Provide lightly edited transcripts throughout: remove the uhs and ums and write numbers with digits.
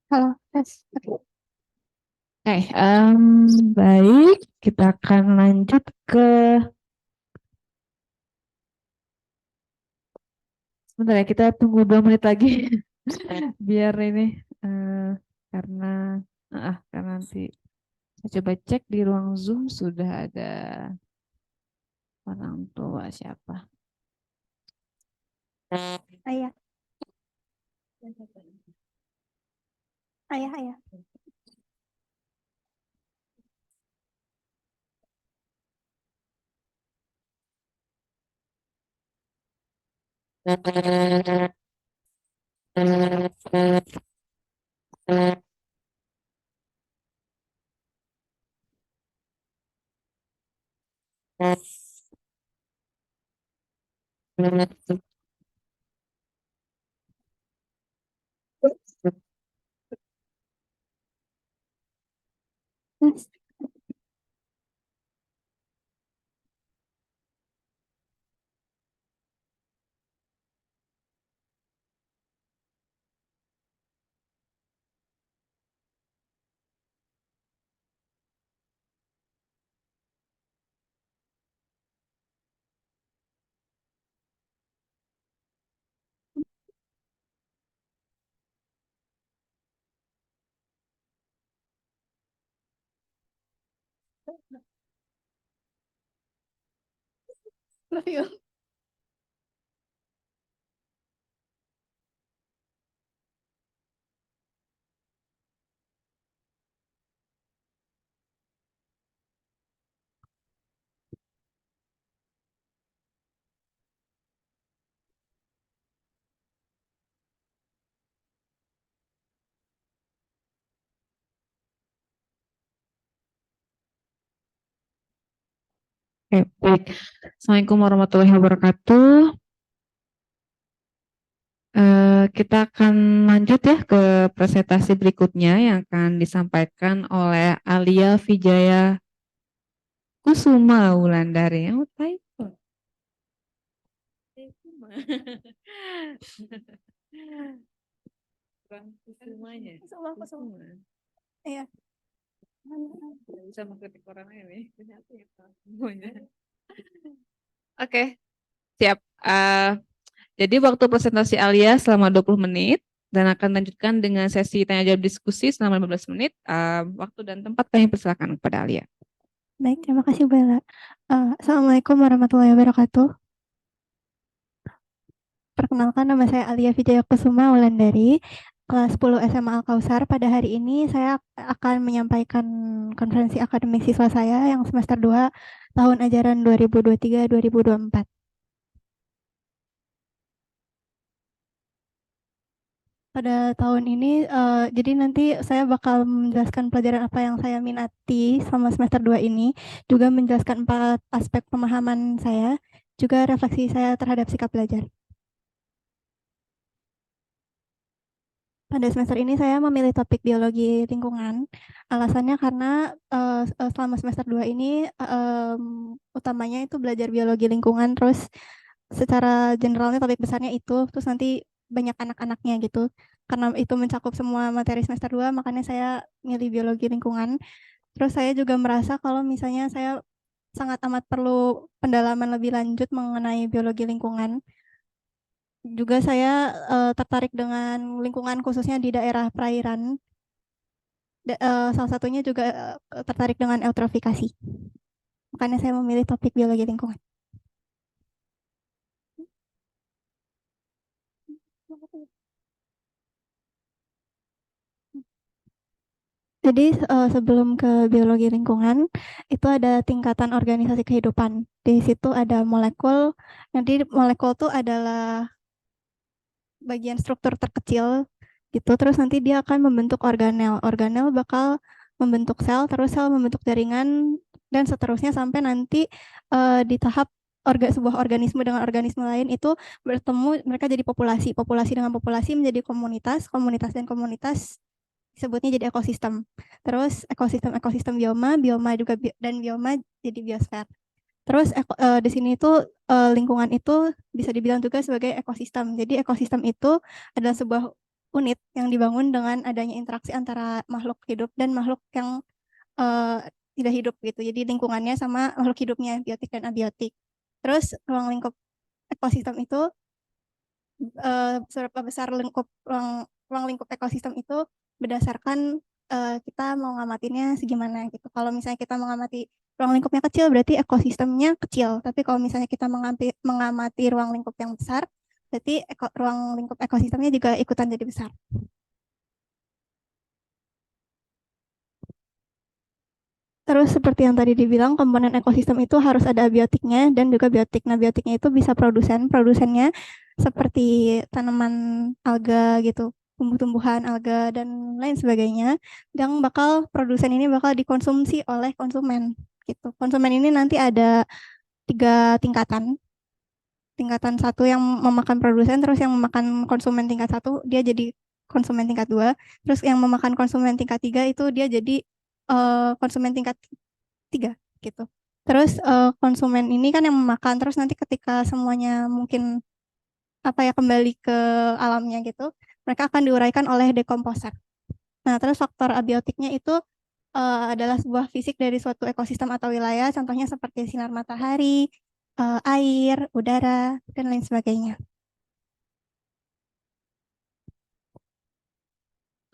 Halo, tes. Oke. Oke, baik. Kita akan lanjut ke, sebentar ya, kita tunggu 2 menit lagi biar ini, eh, karena, karena nanti saya coba cek di ruang Zoom sudah ada orang tua siapa. Ayah, ayah. Tes. Oke, baik. Assalamualaikum warahmatullahi wabarakatuh. Kita akan lanjut ya ke presentasi berikutnya yang akan disampaikan oleh Alia Vijaya Kusuma Wulandari. Oh, typo. Kusuma. Kurang Kusumanya. Kusuma. Kusuma. Iya. Nggak bisa mengkritik orang ini. Ternyata ya, semuanya. Oke, siap. Jadi waktu presentasi Alia selama 20 menit dan akan lanjutkan dengan sesi tanya jawab diskusi selama 15 menit. Waktu dan tempat kami persilakan kepada Alia. Baik, terima kasih Bella. Assalamualaikum warahmatullahi wabarakatuh. Perkenalkan, nama saya Alia Vijaya Kusuma Wulandari, kelas 10 SMA Al-Kausar. Pada hari ini saya akan menyampaikan konferensi akademik siswa saya yang semester 2 tahun ajaran 2023-2024. Pada tahun ini, jadi nanti saya bakal menjelaskan pelajaran apa yang saya minati selama semester 2 ini, juga menjelaskan 4 aspek pemahaman saya, juga refleksi saya terhadap sikap belajar. Pada semester ini saya memilih topik biologi lingkungan. Alasannya karena selama semester 2 ini utamanya itu belajar biologi lingkungan, terus secara generalnya topik besarnya itu, terus nanti banyak anak-anaknya gitu. Karena itu mencakup semua materi semester 2, makanya saya milih biologi lingkungan. Terus saya juga merasa kalau misalnya saya sangat amat perlu pendalaman lebih lanjut mengenai biologi lingkungan. Juga saya tertarik dengan lingkungan khususnya di daerah perairan. Salah satunya juga tertarik dengan eutrofikasi. Makanya saya memilih topik biologi lingkungan. Jadi sebelum ke biologi lingkungan, itu ada tingkatan organisasi kehidupan. Di situ ada molekul. Nanti molekul itu adalah bagian struktur terkecil gitu. Terus nanti dia akan membentuk organel. Organel bakal membentuk sel, terus sel membentuk jaringan, dan seterusnya sampai nanti di tahap sebuah organisme dengan organisme lain itu bertemu, mereka jadi populasi. Populasi dengan populasi menjadi komunitas, komunitas dan komunitas disebutnya jadi ekosistem. Terus ekosistem bioma, bioma juga dan bioma jadi biosfer. Terus di sini itu lingkungan itu bisa dibilang juga sebagai ekosistem. Jadi ekosistem itu adalah sebuah unit yang dibangun dengan adanya interaksi antara makhluk hidup dan makhluk yang eh, tidak hidup gitu. Jadi lingkungannya sama makhluk hidupnya, biotik dan abiotik. Terus ruang lingkup ekosistem itu seberapa besar ruang lingkup ekosistem itu berdasarkan kita mau ngamatinnya segimana gitu. Kalau misalnya kita mengamati ruang lingkupnya kecil berarti ekosistemnya kecil. Tapi kalau misalnya kita mengamati ruang lingkup yang besar, berarti ruang lingkup ekosistemnya juga ikutan jadi besar. Terus seperti yang tadi dibilang, komponen ekosistem itu harus ada abiotiknya dan juga biotik. Nah, biotiknya itu bisa produsennya seperti tanaman alga gitu, tumbuh-tumbuhan alga dan lain sebagainya. Yang produsen ini bakal dikonsumsi oleh konsumen gitu. Konsumen ini nanti ada 3 tingkatan. Tingkatan satu yang memakan produsen, terus yang memakan konsumen tingkat satu, dia jadi konsumen tingkat dua. Terus yang memakan konsumen tingkat tiga itu dia jadi konsumen tingkat tiga gitu. Terus konsumen ini kan yang memakan, terus nanti ketika semuanya mungkin apa ya kembali ke alamnya gitu, mereka akan diuraikan oleh dekomposer. Nah, terus faktor abiotiknya itu adalah sebuah fisik dari suatu ekosistem atau wilayah, contohnya seperti sinar matahari, air, udara, dan lain sebagainya.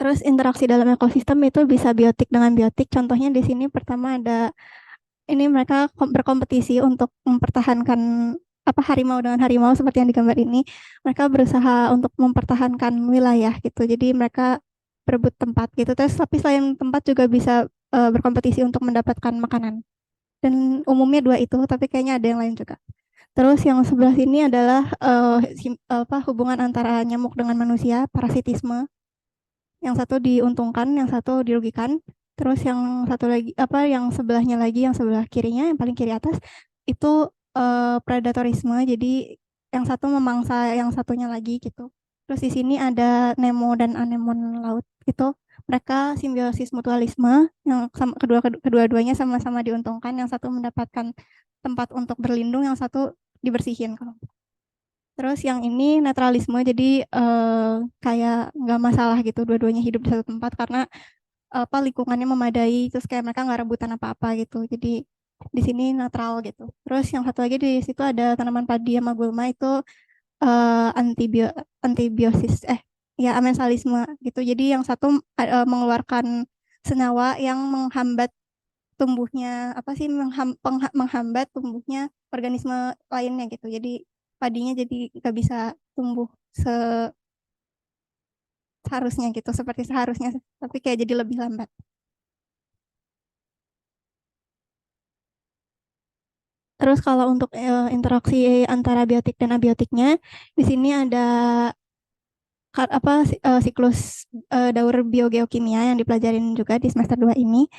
Terus interaksi dalam ekosistem itu bisa biotik dengan biotik. Contohnya di sini pertama ada ini mereka berkompetisi untuk mempertahankan apa harimau dengan harimau seperti yang digambar ini. Mereka berusaha untuk mempertahankan wilayah gitu. Jadi mereka berebut tempat gitu. Terus tapi selain tempat juga bisa berkompetisi untuk mendapatkan makanan. Dan umumnya dua itu, tapi kayaknya ada yang lain juga. Terus yang sebelah sini adalah hubungan antara nyamuk dengan manusia, parasitisme. Yang satu diuntungkan, yang satu dirugikan. Terus yang satu lagi yang sebelahnya lagi, yang sebelah kirinya, yang paling kiri atas itu predatorisme. Jadi yang satu memangsa yang satunya lagi gitu. Terus di sini ada Nemo dan anemon laut itu mereka simbiosis mutualisme yang kedua-duanya sama-sama diuntungkan, yang satu mendapatkan tempat untuk berlindung, yang satu dibersihin. Terus yang ini netralisme, jadi kayak nggak masalah gitu dua-duanya hidup di satu tempat karena apa lingkungannya memadai, terus kayak mereka nggak rebutan apa-apa gitu. Jadi di sini netral gitu. Terus yang satu lagi di situ ada tanaman padi sama gulma itu antibiosis ya amensalisme gitu. Jadi yang satu mengeluarkan senyawa yang menghambat tumbuhnya apa sih menghambat tumbuhnya organisme lainnya gitu. Jadi padinya jadi nggak bisa tumbuh seharusnya gitu, seperti seharusnya, tapi kayak jadi lebih lambat. Terus kalau untuk interaksi antara biotik dan abiotiknya, di sini ada siklus daur biogeokimia yang dipelajarin juga di semester 2 ini.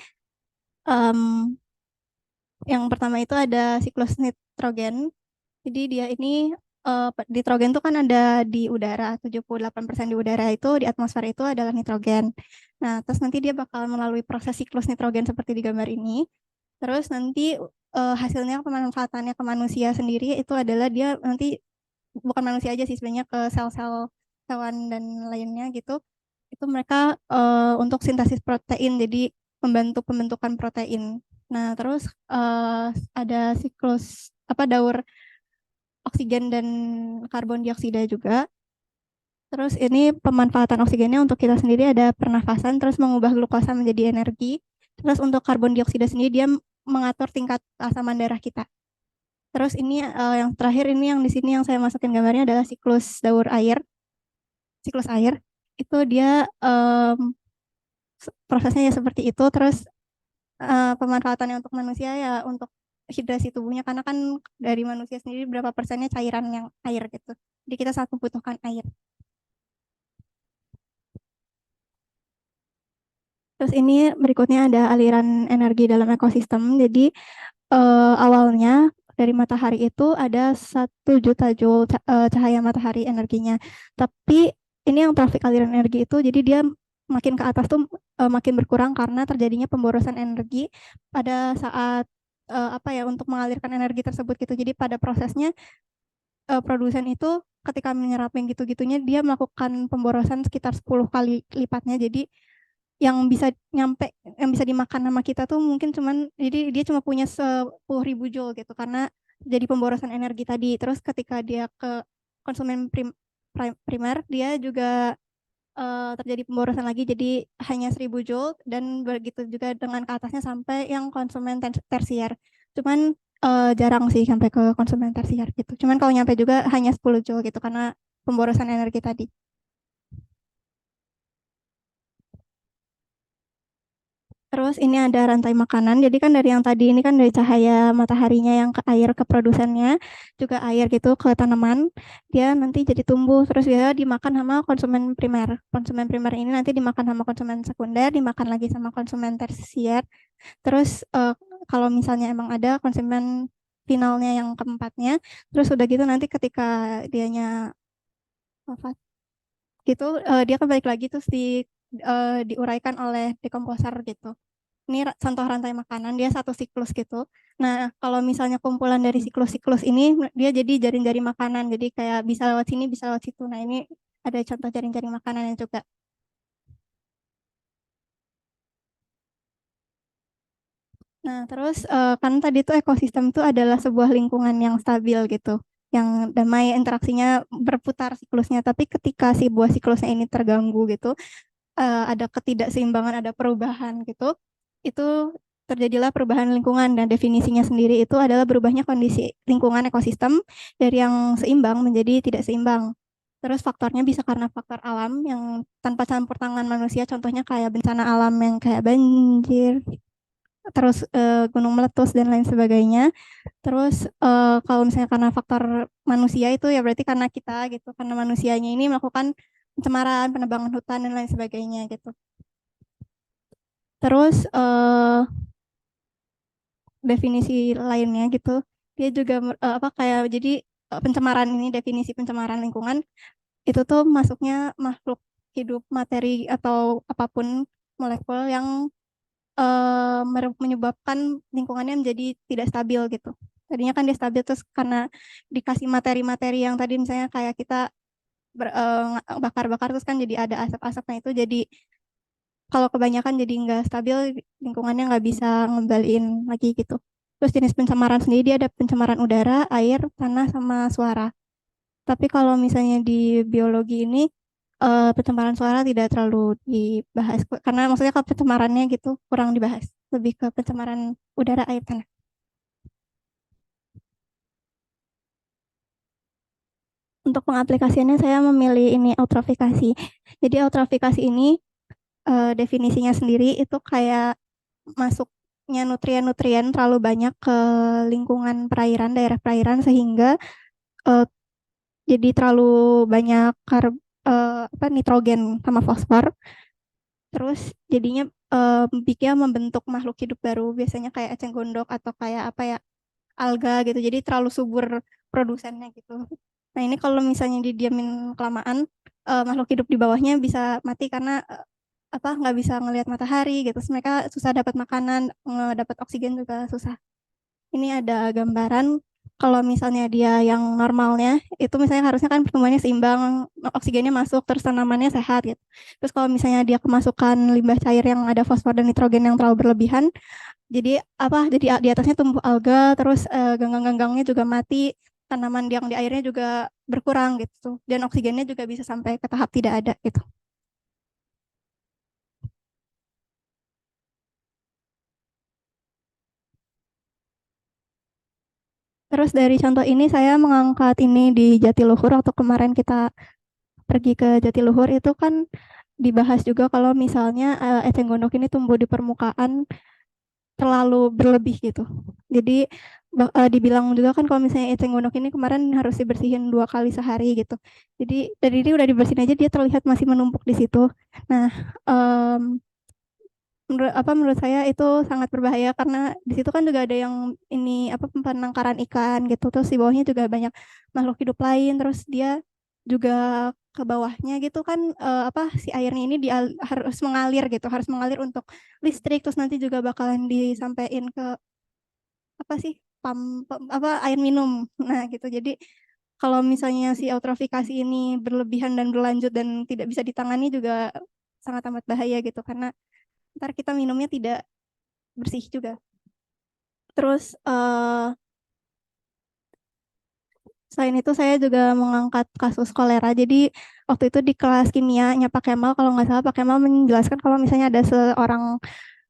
Em, yang pertama itu ada siklus nitrogen. Jadi dia ini nitrogen itu kan ada di udara, 78% di udara itu di atmosfer itu adalah nitrogen. Nah, terus nanti dia bakal melalui proses siklus nitrogen seperti di gambar ini. Terus nanti hasilnya pemanfaatannya ke manusia sendiri itu adalah dia nanti bukan manusia aja sih sebenarnya ke sel-sel hewan dan lainnya gitu. Itu mereka untuk sintesis protein jadi membantu pembentukan protein. Nah, terus ada siklus daur oksigen dan karbon dioksida juga. Terus ini pemanfaatan oksigennya untuk kita sendiri ada pernafasan, terus mengubah glukosa menjadi energi. Terus untuk karbon dioksida sendiri dia mengatur tingkat keasaman darah kita. Terus ini yang terakhir ini yang di sini yang saya masukin gambarnya adalah siklus daur air. Siklus air itu dia prosesnya ya seperti itu. Terus pemanfaatannya untuk manusia ya untuk hidrasi tubuhnya karena kan dari manusia sendiri berapa persennya cairan yang air gitu. Jadi kita sangat membutuhkan air. Terus ini berikutnya ada aliran energi dalam ekosistem. Jadi awalnya dari matahari itu ada 1 juta joule cahaya matahari energinya. Tapi ini yang trafik aliran energi itu, jadi dia makin ke atas tuh makin berkurang karena terjadinya pemborosan energi pada saat untuk mengalirkan energi tersebut gitu. Jadi pada prosesnya produsen itu ketika menyerap yang gitu-gitunya dia melakukan pemborosan sekitar 10 kali lipatnya. Jadi yang bisa dimakan sama kita tuh mungkin cuman jadi dia cuma punya 10.000 joule gitu karena jadi pemborosan energi tadi. Terus ketika dia ke konsumen primer dia juga terjadi pemborosan lagi jadi hanya 1000 joule dan begitu juga dengan ke atasnya sampai yang konsumen tersier. Cuman jarang sih sampai ke konsumen tersier gitu. Cuman kalau nyampe juga hanya 10 joule gitu karena pemborosan energi tadi. Terus ini ada rantai makanan. Jadi kan dari yang tadi ini kan dari cahaya mataharinya yang ke air ke produsennya, juga air gitu ke tanaman. Dia nanti jadi tumbuh terus dia dimakan sama konsumen primer. Konsumen primer ini nanti dimakan sama konsumen sekunder, dimakan lagi sama konsumen tersier. Terus kalau misalnya emang ada konsumen finalnya yang keempatnya, terus udah gitu nanti ketika dianya wafat gitu, dia kembali lagi terus diuraikan oleh dekomposer gitu. Ini contoh rantai makanan, dia satu siklus gitu. Nah, kalau misalnya kumpulan dari siklus-siklus ini, dia jadi jaring-jaring makanan. Jadi kayak bisa lewat sini, bisa lewat situ. Nah, ini ada contoh jaring-jaring makanan yang juga. Nah, terus kan tadi tuh ekosistem itu adalah sebuah lingkungan yang stabil gitu, yang damai interaksinya berputar siklusnya. Tapi ketika si buah siklusnya ini terganggu gitu, ada ketidakseimbangan, ada perubahan gitu, itu terjadilah perubahan lingkungan dan definisinya sendiri itu adalah berubahnya kondisi lingkungan ekosistem dari yang seimbang menjadi tidak seimbang. Terus faktornya bisa karena faktor alam yang tanpa campur tangan manusia, contohnya kayak bencana alam yang kayak banjir, terus gunung meletus dan lain sebagainya. Terus kalau misalnya karena faktor manusia itu ya berarti karena kita gitu, karena manusianya ini melakukan pencemaran, penebangan hutan dan lain sebagainya gitu. Terus definisi lainnya gitu, dia juga apa kayak jadi pencemaran ini definisi pencemaran lingkungan itu tuh masuknya makhluk hidup materi atau apapun molekul yang menyebabkan lingkungannya menjadi tidak stabil gitu. Tadinya kan dia stabil terus karena dikasih materi-materi yang tadi misalnya kayak kita bakar-bakar terus kan jadi ada asap-asapnya itu jadi kalau kebanyakan jadi nggak stabil lingkungannya nggak bisa ngembaliin lagi gitu. Terus jenis pencemaran sendiri dia ada pencemaran udara, air, tanah, sama suara. Tapi kalau misalnya di biologi ini pencemaran suara tidak terlalu dibahas karena maksudnya kalau pencemarannya gitu kurang dibahas. Lebih ke pencemaran udara, air, tanah. Untuk pengaplikasiannya saya memilih ini eutrofikasi. Jadi eutrofikasi ini definisinya sendiri itu kayak masuknya nutrien-nutrien terlalu banyak ke lingkungan perairan, daerah perairan sehingga eh, jadi terlalu banyak apa nitrogen sama fosfor. Terus jadinya bikin membentuk makhluk hidup baru, biasanya kayak eceng gondok atau kayak apa ya alga gitu. Jadi terlalu subur produsennya gitu. Nah ini kalau misalnya didiamin kelamaan, makhluk hidup di bawahnya bisa mati karena apa nggak bisa ngelihat matahari gitu. Terus mereka susah dapat makanan, dapat oksigen juga susah. Ini ada gambaran kalau misalnya dia yang normalnya itu misalnya harusnya kan pertumbuhannya seimbang, oksigennya masuk terus tanamannya sehat gitu. Terus kalau misalnya dia kemasukan limbah cair yang ada fosfor dan nitrogen yang terlalu berlebihan, jadi apa? Jadi di atasnya tumbuh alga, terus ganggang-ganggangnya juga mati, tanaman yang di airnya juga berkurang gitu, dan oksigennya juga bisa sampai ke tahap tidak ada gitu. Terus dari contoh ini saya mengangkat ini di Jatiluhur waktu kemarin kita pergi ke Jatiluhur itu kan dibahas juga kalau misalnya eceng gondok ini tumbuh di permukaan terlalu berlebih gitu. Jadi dibilang juga kan kalau misalnya eceng gondok ini kemarin harus dibersihin 2 kali sehari gitu. Jadi dari ini udah dibersihin aja dia terlihat masih menumpuk di situ. Nah, menurut saya itu sangat berbahaya karena di situ kan juga ada yang ini apa penangkaran ikan gitu. Terus di bawahnya juga banyak makhluk hidup lain. Terus dia juga ke bawahnya gitu kan apa si airnya ini harus mengalir gitu, harus mengalir untuk listrik. Terus nanti juga bakalan disampaikan ke apa sih apa air minum. Nah gitu. Jadi kalau misalnya si eutrofikasi ini berlebihan dan berlanjut dan tidak bisa ditangani juga sangat amat bahaya gitu karena ntar kita minumnya tidak bersih juga. Terus selain itu saya juga mengangkat kasus kolera. Jadi waktu itu di kelas kimianya Pak Kemal, kalau nggak salah Pak Kemal menjelaskan kalau misalnya ada seorang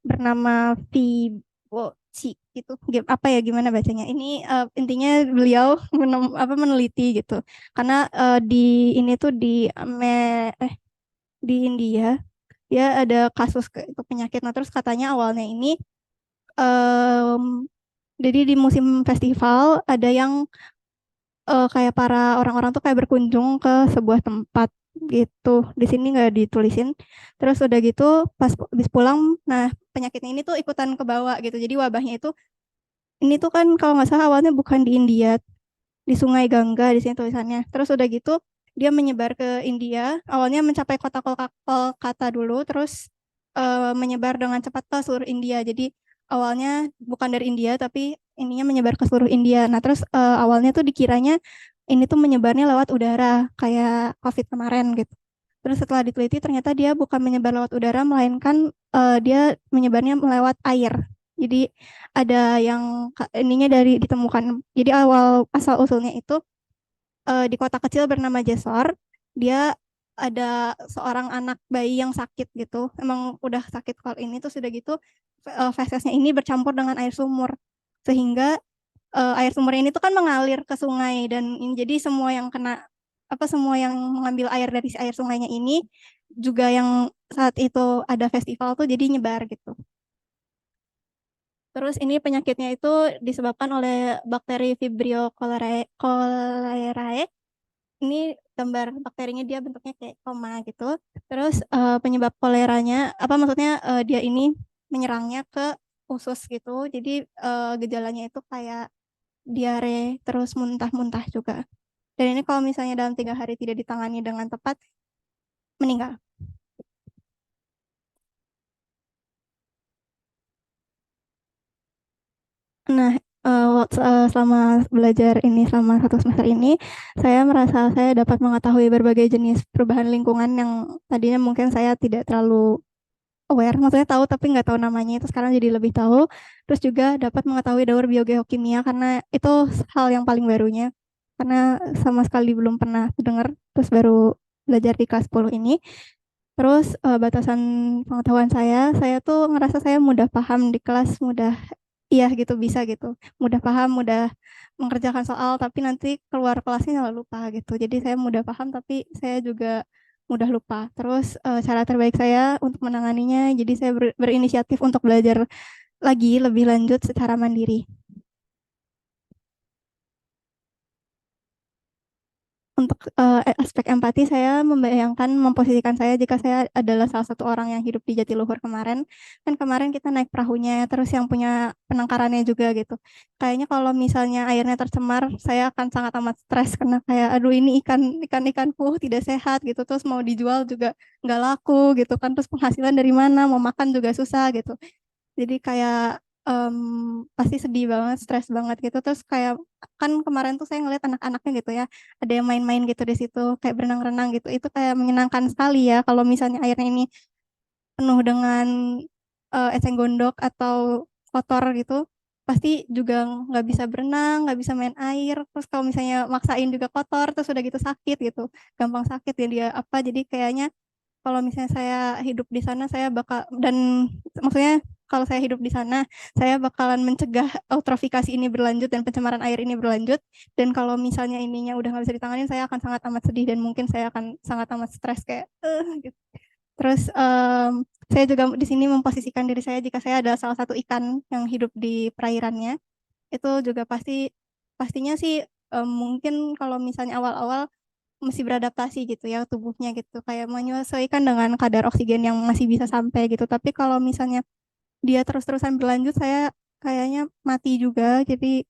bernama Fiboci gitu, apa ya gimana bacanya? Ini intinya beliau meneliti gitu. Karena di ini tuh di India dia ada kasus itu penyakit. Nah terus katanya awalnya ini em, jadi di musim festival ada yang kayak para orang-orang tuh kayak berkunjung ke sebuah tempat gitu. Di sini nggak ditulisin. Terus udah gitu pas habis pulang, nah penyakitnya ini tuh ikutan ke bawah gitu. Jadi wabahnya itu ini tuh kan kalau nggak salah awalnya bukan di India, di Sungai Gangga di sini tulisannya. Terus udah gitu dia menyebar ke India. Awalnya mencapai kota Kolkata dulu, terus menyebar dengan cepat ke seluruh India. Jadi awalnya bukan dari India tapi ininya menyebar ke seluruh India. Nah, terus awalnya tuh dikiranya ini tuh menyebarnya lewat udara kayak COVID kemarin gitu. Terus setelah diteliti ternyata dia bukan menyebar lewat udara melainkan dia menyebarnya lewat air. Jadi ada yang ininya dari ditemukan. Jadi awal asal usulnya itu di kota kecil bernama Jesor, dia ada seorang anak bayi yang sakit gitu. Emang udah sakit kalau ini tuh sudah gitu fesesnya ini bercampur dengan air sumur sehingga air sumur ini tuh kan mengalir ke sungai dan jadi semua yang kena semua yang mengambil air dari si air sungainya ini juga yang saat itu ada festival tuh jadi nyebar gitu. Terus ini penyakitnya itu disebabkan oleh bakteri Vibrio cholerae. Ini gambar bakterinya dia bentuknya kayak koma gitu. Terus penyebab koleranya apa maksudnya dia ini menyerangnya ke usus gitu. Jadi gejalanya itu kayak diare terus muntah-muntah juga. Dan ini kalau misalnya dalam 3 hari tidak ditangani dengan tepat meninggal. Nah, selama belajar ini selama 1 semester ini, saya merasa saya dapat mengetahui berbagai jenis perubahan lingkungan yang tadinya mungkin saya tidak terlalu aware, maksudnya tahu tapi nggak tahu namanya itu sekarang jadi lebih tahu. Terus juga dapat mengetahui daur biogeokimia karena itu hal yang paling barunya. Karena sama sekali belum pernah dengar, terus baru belajar di kelas 10 ini. Terus batasan pengetahuan saya tuh ngerasa saya mudah paham di kelas, mudah iya gitu bisa gitu. Mudah paham, mudah mengerjakan soal tapi nanti keluar kelasnya nggak lupa gitu. Jadi saya mudah paham tapi saya juga mudah lupa. Terus cara terbaik saya untuk menanganinya jadi saya berinisiatif untuk belajar lagi lebih lanjut secara mandiri. Untuk aspek empati, saya membayangkan, memposisikan saya jika saya adalah salah satu orang yang hidup di Jatiluhur kemarin. Kan kemarin kita naik perahunya, terus yang punya penangkarannya juga gitu. Kayaknya kalau misalnya airnya tercemar, saya akan sangat amat stres karena kayak, aduh ini ikanku tidak sehat gitu. Terus mau dijual juga nggak laku gitu kan. Terus penghasilan dari mana? Mau makan juga susah gitu. Jadi kayak pasti sedih banget, stres banget gitu. Terus kayak kan kemarin tuh saya ngeliat anak-anaknya gitu ya, ada yang main-main gitu di situ, kayak berenang-renang gitu. Itu kayak menyenangkan sekali ya kalau misalnya airnya ini penuh dengan eceng gondok atau kotor gitu. Pasti juga nggak bisa berenang, nggak bisa main air. Terus kalau misalnya maksain juga kotor, terus udah gitu sakit gitu, gampang sakit ya dia apa. Jadi kayaknya kalau misalnya saya hidup di sana saya bakal dan maksudnya kalau saya hidup di sana saya bakalan mencegah eutrofikasi ini berlanjut dan pencemaran air ini berlanjut dan kalau misalnya ininya udah nggak bisa ditangani saya akan sangat amat sedih dan mungkin saya akan sangat amat stres kayak gitu. Terus saya juga di sini memposisikan diri saya jika saya adalah salah satu ikan yang hidup di perairannya itu juga pastinya sih mungkin kalau misalnya awal-awal mesti beradaptasi gitu ya tubuhnya gitu kayak menyesuaikan dengan kadar oksigen yang masih bisa sampai gitu tapi kalau misalnya dia terus-terusan berlanjut saya kayaknya mati juga jadi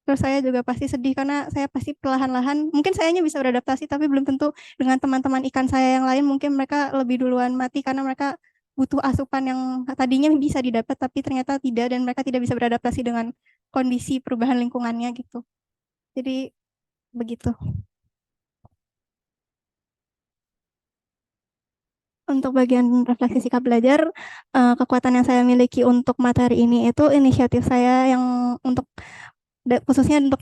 terus saya juga pasti sedih karena saya pasti perlahan-lahan mungkin sayanya bisa beradaptasi tapi belum tentu dengan teman-teman ikan saya yang lain mungkin mereka lebih duluan mati karena mereka butuh asupan yang tadinya bisa didapat tapi ternyata tidak dan mereka tidak bisa beradaptasi dengan kondisi perubahan lingkungannya gitu jadi Begitu. Untuk bagian refleksi sikap belajar, kekuatan yang saya miliki untuk materi ini itu inisiatif saya yang untuk khususnya untuk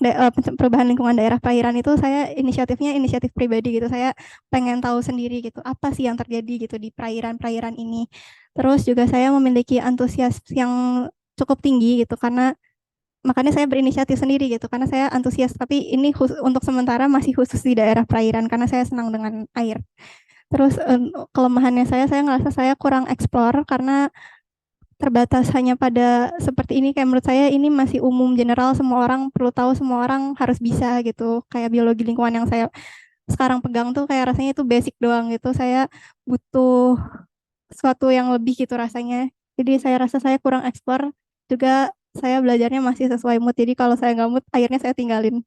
perubahan lingkungan daerah perairan itu saya inisiatifnya inisiatif pribadi gitu. Saya pengen tahu sendiri gitu apa sih yang terjadi gitu di perairan-perairan ini. Terus juga saya memiliki antusias yang cukup tinggi gitu karena makanya saya berinisiatif sendiri gitu karena saya antusias tapi ini untuk sementara masih khusus di daerah perairan karena saya senang dengan air. Terus kelemahannya saya ngerasa saya kurang explore karena terbatas hanya pada seperti ini. Kayak menurut saya ini masih umum general, semua orang perlu tahu, semua orang harus bisa gitu. Kayak biologi lingkungan yang saya sekarang pegang tuh kayak rasanya itu basic doang gitu. Saya butuh sesuatu yang lebih gitu rasanya. Jadi saya rasa saya kurang explore. Juga saya belajarnya masih sesuai mood. Jadi kalau saya nggak mood, akhirnya saya tinggalin.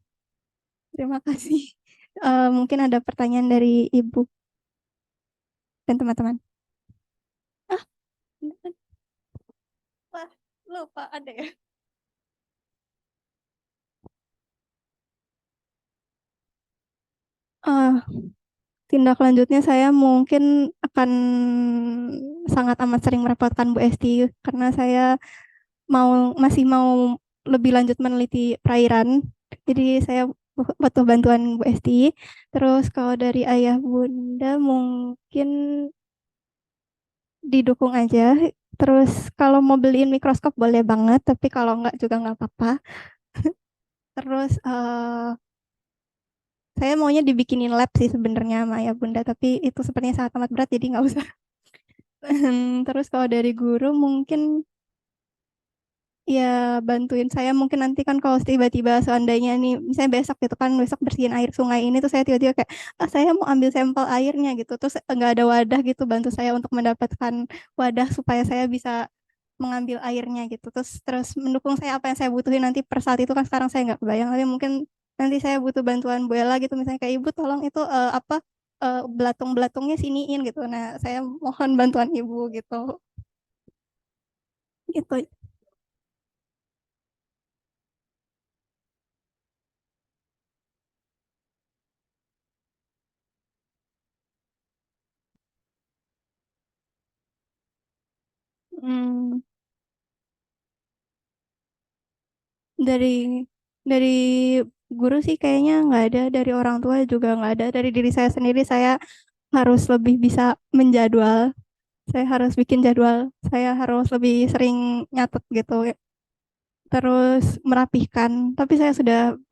Terima kasih. Mungkin ada pertanyaan dari Ibu dan teman-teman. Ah, wah, lupa ada ya. Eh, Tindak lanjutnya saya mungkin akan sangat amat sering merepotkan Bu Esti karena saya masih mau lebih lanjut meneliti perairan. Jadi saya butuh bantuan Bu Esti. Terus kalau dari ayah bunda mungkin didukung aja. Terus kalau mau beliin mikroskop boleh banget, tapi kalau enggak juga nggak apa-apa. Terus saya maunya dibikinin lab sih sebenarnya sama ayah bunda, tapi itu sepertinya sangat amat berat jadi nggak usah. Terus kalau dari guru mungkin ya bantuin saya mungkin nanti kan kalau tiba-tiba seandainya nih misalnya besok gitu kan besok bersihin air sungai ini tuh saya tiba-tiba kayak saya mau ambil sampel airnya gitu terus nggak ada wadah gitu bantu saya untuk mendapatkan wadah supaya saya bisa mengambil airnya gitu terus terus mendukung saya apa yang saya butuhin nanti per saat itu kan sekarang saya nggak kebayang tapi mungkin nanti saya butuh bantuan Bu Ella gitu misalnya kayak ibu tolong itu apa belatung-belatungnya siniin gitu nah saya mohon bantuan ibu gitu gitu. Hmm, dari dari guru sih kayaknya nggak ada, dari orang tua juga nggak ada, dari diri saya sendiri saya harus lebih bisa menjadwal, saya harus bikin jadwal, saya harus lebih sering nyatet gitu, terus merapihkan. Tapi saya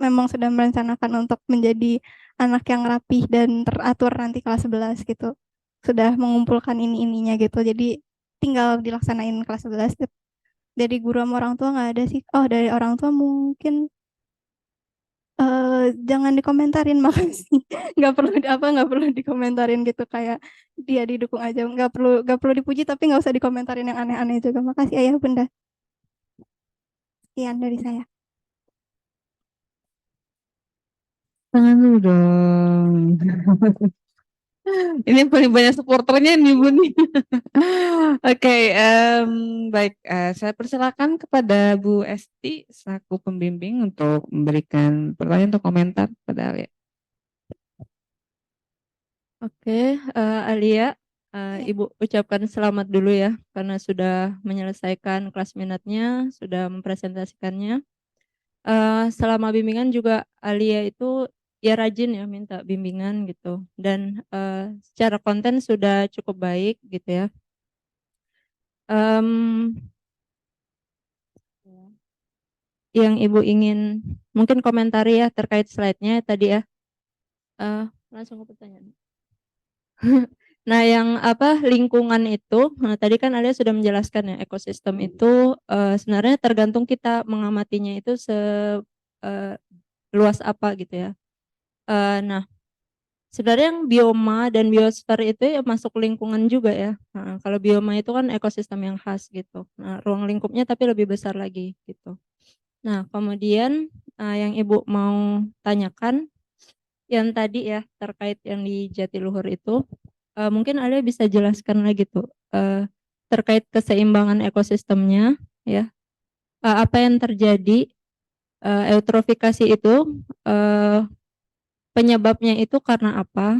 memang sudah merencanakan untuk menjadi anak yang rapih dan teratur nanti kelas 11 gitu. Sudah mengumpulkan ini-ininya gitu. Jadi tinggal dilaksanain kelas 11. Dari guru sama orang tua nggak ada sih. Oh, dari orang tua mungkin jangan dikomentarin makasih nggak perlu dikomentarin gitu kayak dia didukung aja nggak perlu dipuji tapi nggak usah dikomentarin yang aneh-aneh juga makasih ayah bunda sekian dari saya. Tangan dulu dong. Ini yang paling banyak supporternya nih Bu nih. Oke, baik. Saya persilakan kepada Bu Esti selaku pembimbing untuk memberikan pertanyaan atau komentar pada Alia. Oke, Alia, Ya. Ibu ucapkan selamat dulu ya karena sudah menyelesaikan kelas minatnya, sudah mempresentasikannya. Selama bimbingan juga Alia itu ya rajin ya minta bimbingan gitu dan secara konten sudah cukup baik gitu ya. Em, yang Ibu ingin mungkin komentari ya terkait slide-nya tadi ya. Langsung ke pertanyaan. Nah, yang apa lingkungan itu, nah, tadi kan Alia sudah menjelaskan ya ekosistem itu sebenarnya tergantung kita mengamatinya itu luas apa gitu ya. Nah, sebenarnya yang bioma dan biosfer itu ya masuk lingkungan juga ya. Nah, kalau bioma itu kan ekosistem yang khas gitu. Nah, ruang lingkupnya tapi lebih besar lagi gitu. Nah, kemudian yang Ibu mau tanyakan yang tadi ya terkait yang di Jatiluhur itu, mungkin Alia bisa jelaskan lagi tuh terkait keseimbangan ekosistemnya ya. Apa yang terjadi eutrofikasi itu penyebabnya itu karena apa.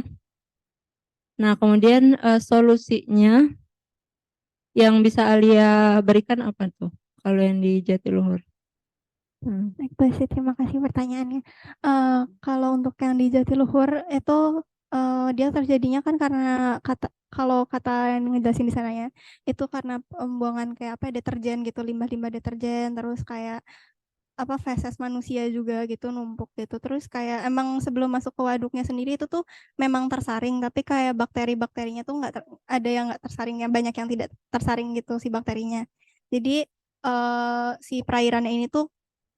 Nah, kemudian solusinya yang bisa Alia berikan apa tuh kalau yang di Jatiluhur? Baik, Bu Esti, terima kasih pertanyaannya. Kalau untuk yang di Jatiluhur itu dia terjadinya kan karena kalau kata yang ngejelasin di sana ya, itu karena pembuangan kayak apa ya, deterjen gitu, limbah-limbah deterjen, terus kayak apa feses manusia juga gitu numpuk gitu. Terus kayak emang sebelum masuk ke waduknya sendiri itu tuh memang tersaring, tapi kayak bakteri-bakterinya tuh ada yang nggak tersaring, yang banyak yang tidak tersaring gitu si bakterinya. Jadi si perairannya ini tuh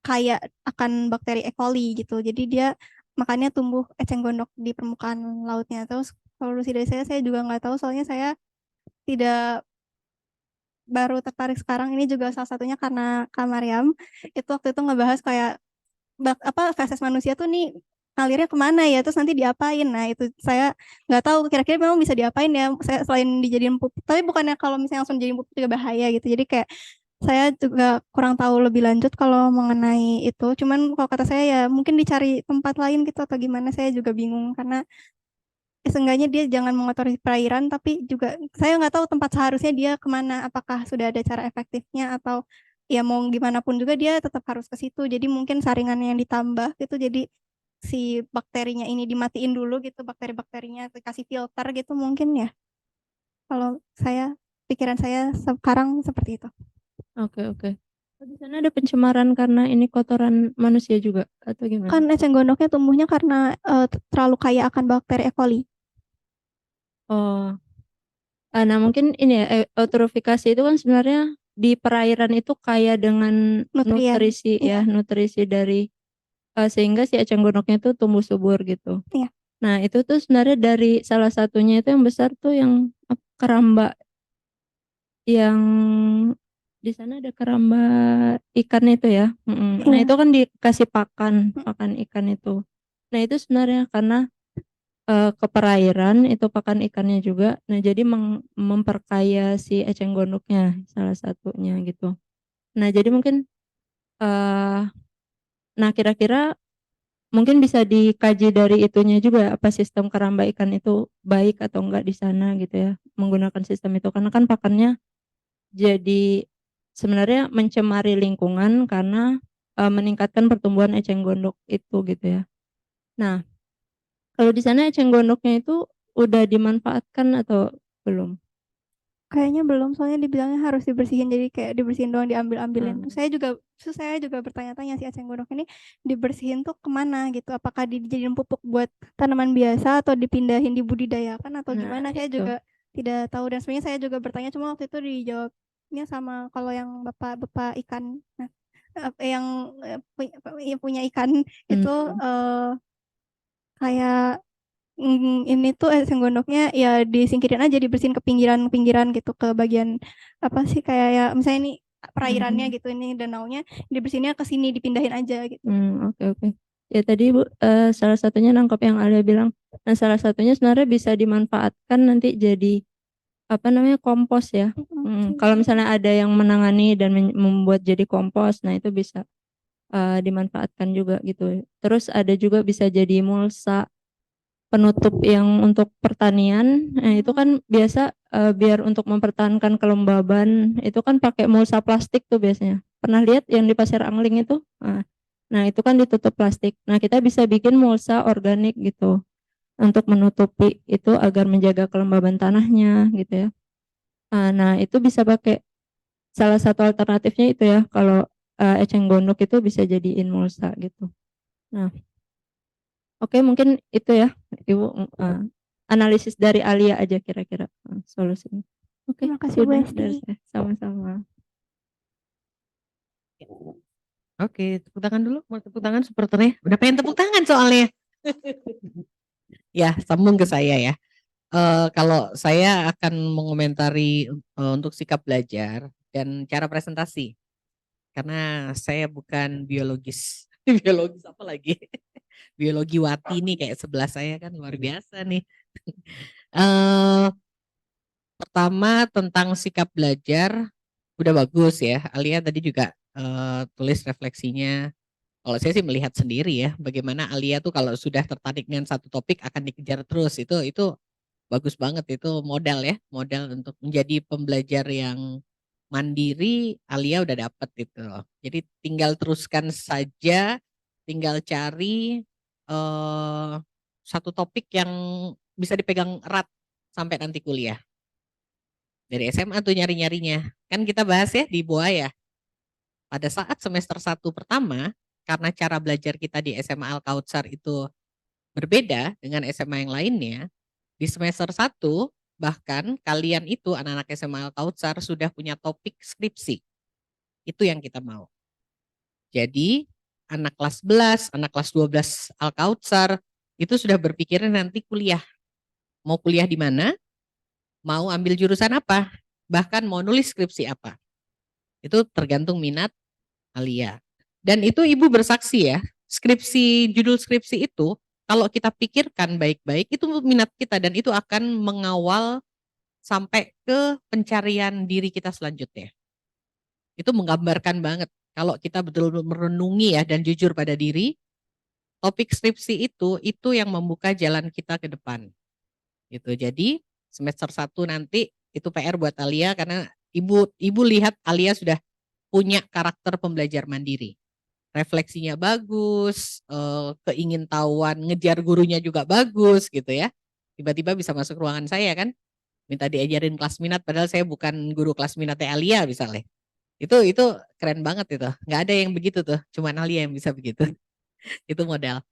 kayak akan bakteri E. coli gitu. Jadi dia makanya tumbuh eceng gondok di permukaan lautnya. Terus solusi dari saya juga nggak tahu soalnya saya tidak baru tertarik sekarang. Ini juga salah satunya karena Kak Mariam itu waktu itu ngebahas kayak apa feses manusia tuh nih ngalirnya kemana ya, terus nanti diapain. Nah itu saya nggak tahu kira-kira memang bisa diapain ya, saya selain dijadiin pupuk, tapi bukannya kalau misalnya langsung jadi pupuk juga bahaya gitu. Jadi kayak saya juga kurang tahu lebih lanjut kalau mengenai itu. Cuman kalau kata saya ya mungkin dicari tempat lain gitu atau gimana, saya juga bingung karena seenggaknya dia jangan mengotori perairan, tapi juga saya nggak tahu tempat seharusnya dia kemana. Apakah sudah ada cara efektifnya atau ya mau gimana pun juga dia tetap harus ke situ. Jadi mungkin saringannya yang ditambah gitu. Jadi si bakterinya ini dimatiin dulu gitu, bakteri-bakterinya dikasih filter gitu mungkin ya. Kalau saya pikiran saya sekarang seperti itu. Oke, oke. Oh, di sana ada pencemaran karena ini kotoran manusia juga atau gimana? Kan eceng gondoknya tumbuhnya karena terlalu kaya akan bakteri E. coli. Oh, nah mungkin ini ya, eutrofikasi itu kan sebenarnya di perairan itu kaya dengan Nutrien. nutrisi Iya, ya, nutrisi dari sehingga si eceng gondoknya itu tumbuh subur gitu. iya. Nah, itu tuh sebenarnya dari salah satunya itu yang besar tuh yang keramba, yang di sana ada keramba ikan itu ya. Nah, Iya. itu kan dikasih pakan, pakan ikan itu. Nah, itu sebenarnya karena ke perairan itu pakan ikannya juga. Nah, jadi memperkaya si eceng gondoknya salah satunya gitu. Nah, jadi mungkin eh nah kira-kira mungkin bisa dikaji dari itunya juga apa sistem keramba ikan itu baik atau enggak di sana gitu ya. Menggunakan sistem itu karena kan pakannya jadi sebenarnya mencemari lingkungan karena meningkatkan pertumbuhan eceng gondok itu gitu ya. Nah, kalau di sana eceng gondoknya itu udah dimanfaatkan atau belum? Kayaknya belum, soalnya dibilangnya harus dibersihin, jadi kayak dibersihin doang, diambil-ambilin. Hmm. Terus saya juga bertanya-tanya si eceng gondok ini dibersihin tuh kemana gitu? Apakah dijadiin pupuk buat tanaman biasa atau dipindahin dibudidayakan atau Nah, gimana? Saya itu. juga tidak tahu dan sebenarnya saya juga bertanya, cuma waktu itu dijawabnya sama kalau yang bapak-bapak ikan, nah, yang punya ikan itu Hmm. kayak ini tuh eceng gondoknya ya disingkirin aja, dibersihin ke pinggiran-pinggiran gitu, ke bagian apa sih kayak ya misalnya ini perairannya Hmm. gitu, ini danaunya dibersihinnya ke sini, dipindahin aja gitu. Oke, oke. Ya tadi Bu, salah satunya nangkep yang Alia bilang. Nah, salah satunya sebenarnya bisa dimanfaatkan nanti jadi apa namanya kompos ya. Kalau misalnya ada yang menangani dan membuat jadi kompos, nah itu bisa dimanfaatkan juga gitu. Terus ada juga bisa jadi mulsa penutup yang untuk pertanian. Nah, itu kan biasa biar untuk mempertahankan kelembaban itu kan pakai mulsa plastik tuh biasanya. Pernah lihat yang di Pasir Angling itu? Nah, itu kan ditutup plastik. Nah, kita bisa bikin mulsa organik gitu untuk menutupi itu agar menjaga kelembaban tanahnya gitu ya. Nah, itu bisa pakai salah satu alternatifnya itu ya kalau eceng gondok itu bisa jadiin mulsa gitu. Nah, oke, mungkin itu ya, Ibu. Analisis dari Alia aja kira-kira solusinya. Oke, Terima kasih Bu sudah Esti. dari saya. Sama-sama. Oke, tepuk tangan dulu. Mau tepuk tangan supporternya. Udah pengen tepuk tangan soalnya. Ya, sambung ke saya ya. Kalau saya akan mengomentari untuk sikap belajar dan cara presentasi. Karena saya bukan biologis. Biologis apa lagi? Biologi wati nih kayak sebelah saya kan luar biasa nih. Eh, Pertama tentang sikap belajar udah bagus ya. Alia tadi juga tulis refleksinya. Kalau saya sih melihat sendiri ya, bagaimana Alia tuh kalau sudah tertarik dengan satu topik akan dikejar terus. Itu bagus banget, itu modal ya, modal untuk menjadi pembelajar yang mandiri. Alia udah dapet itu. Jadi tinggal teruskan saja, tinggal cari eh, satu topik yang bisa dipegang erat sampai nanti kuliah. Dari SMA tuh nyari-nyarinya. Kan kita bahas ya di BOA ya. Pada saat semester 1 pertama, karena cara belajar kita di SMA Al-Kautsar itu berbeda dengan SMA yang lainnya, di semester 1 bahkan kalian itu anak-anak SMA Al-Kautsar sudah punya topik skripsi. Itu yang kita mau. Jadi anak kelas 11, anak kelas 12 Al-Kautsar itu sudah berpikiran nanti kuliah. Mau kuliah di mana? Mau ambil jurusan apa? Bahkan mau nulis skripsi apa? Itu tergantung minat Alia. Dan itu ibu bersaksi ya, judul skripsi itu kalau kita pikirkan baik-baik itu minat kita dan itu akan mengawal sampai ke pencarian diri kita selanjutnya. Itu menggambarkan banget kalau kita betul-betul merenungi ya dan jujur pada diri, topik skripsi itu yang membuka jalan kita ke depan. Gitu. Jadi semester 1 nanti itu PR buat Alia karena ibu lihat Alia sudah punya karakter pembelajar mandiri. Refleksinya bagus, keingintahuan ngejar gurunya juga bagus gitu ya. Tiba-tiba bisa masuk ruangan saya kan, minta diajarin kelas minat padahal saya bukan guru kelas minatnya Alia misalnya. Itu keren banget itu. Nggak ada yang begitu tuh, cuman Alia yang bisa begitu. Itu modal.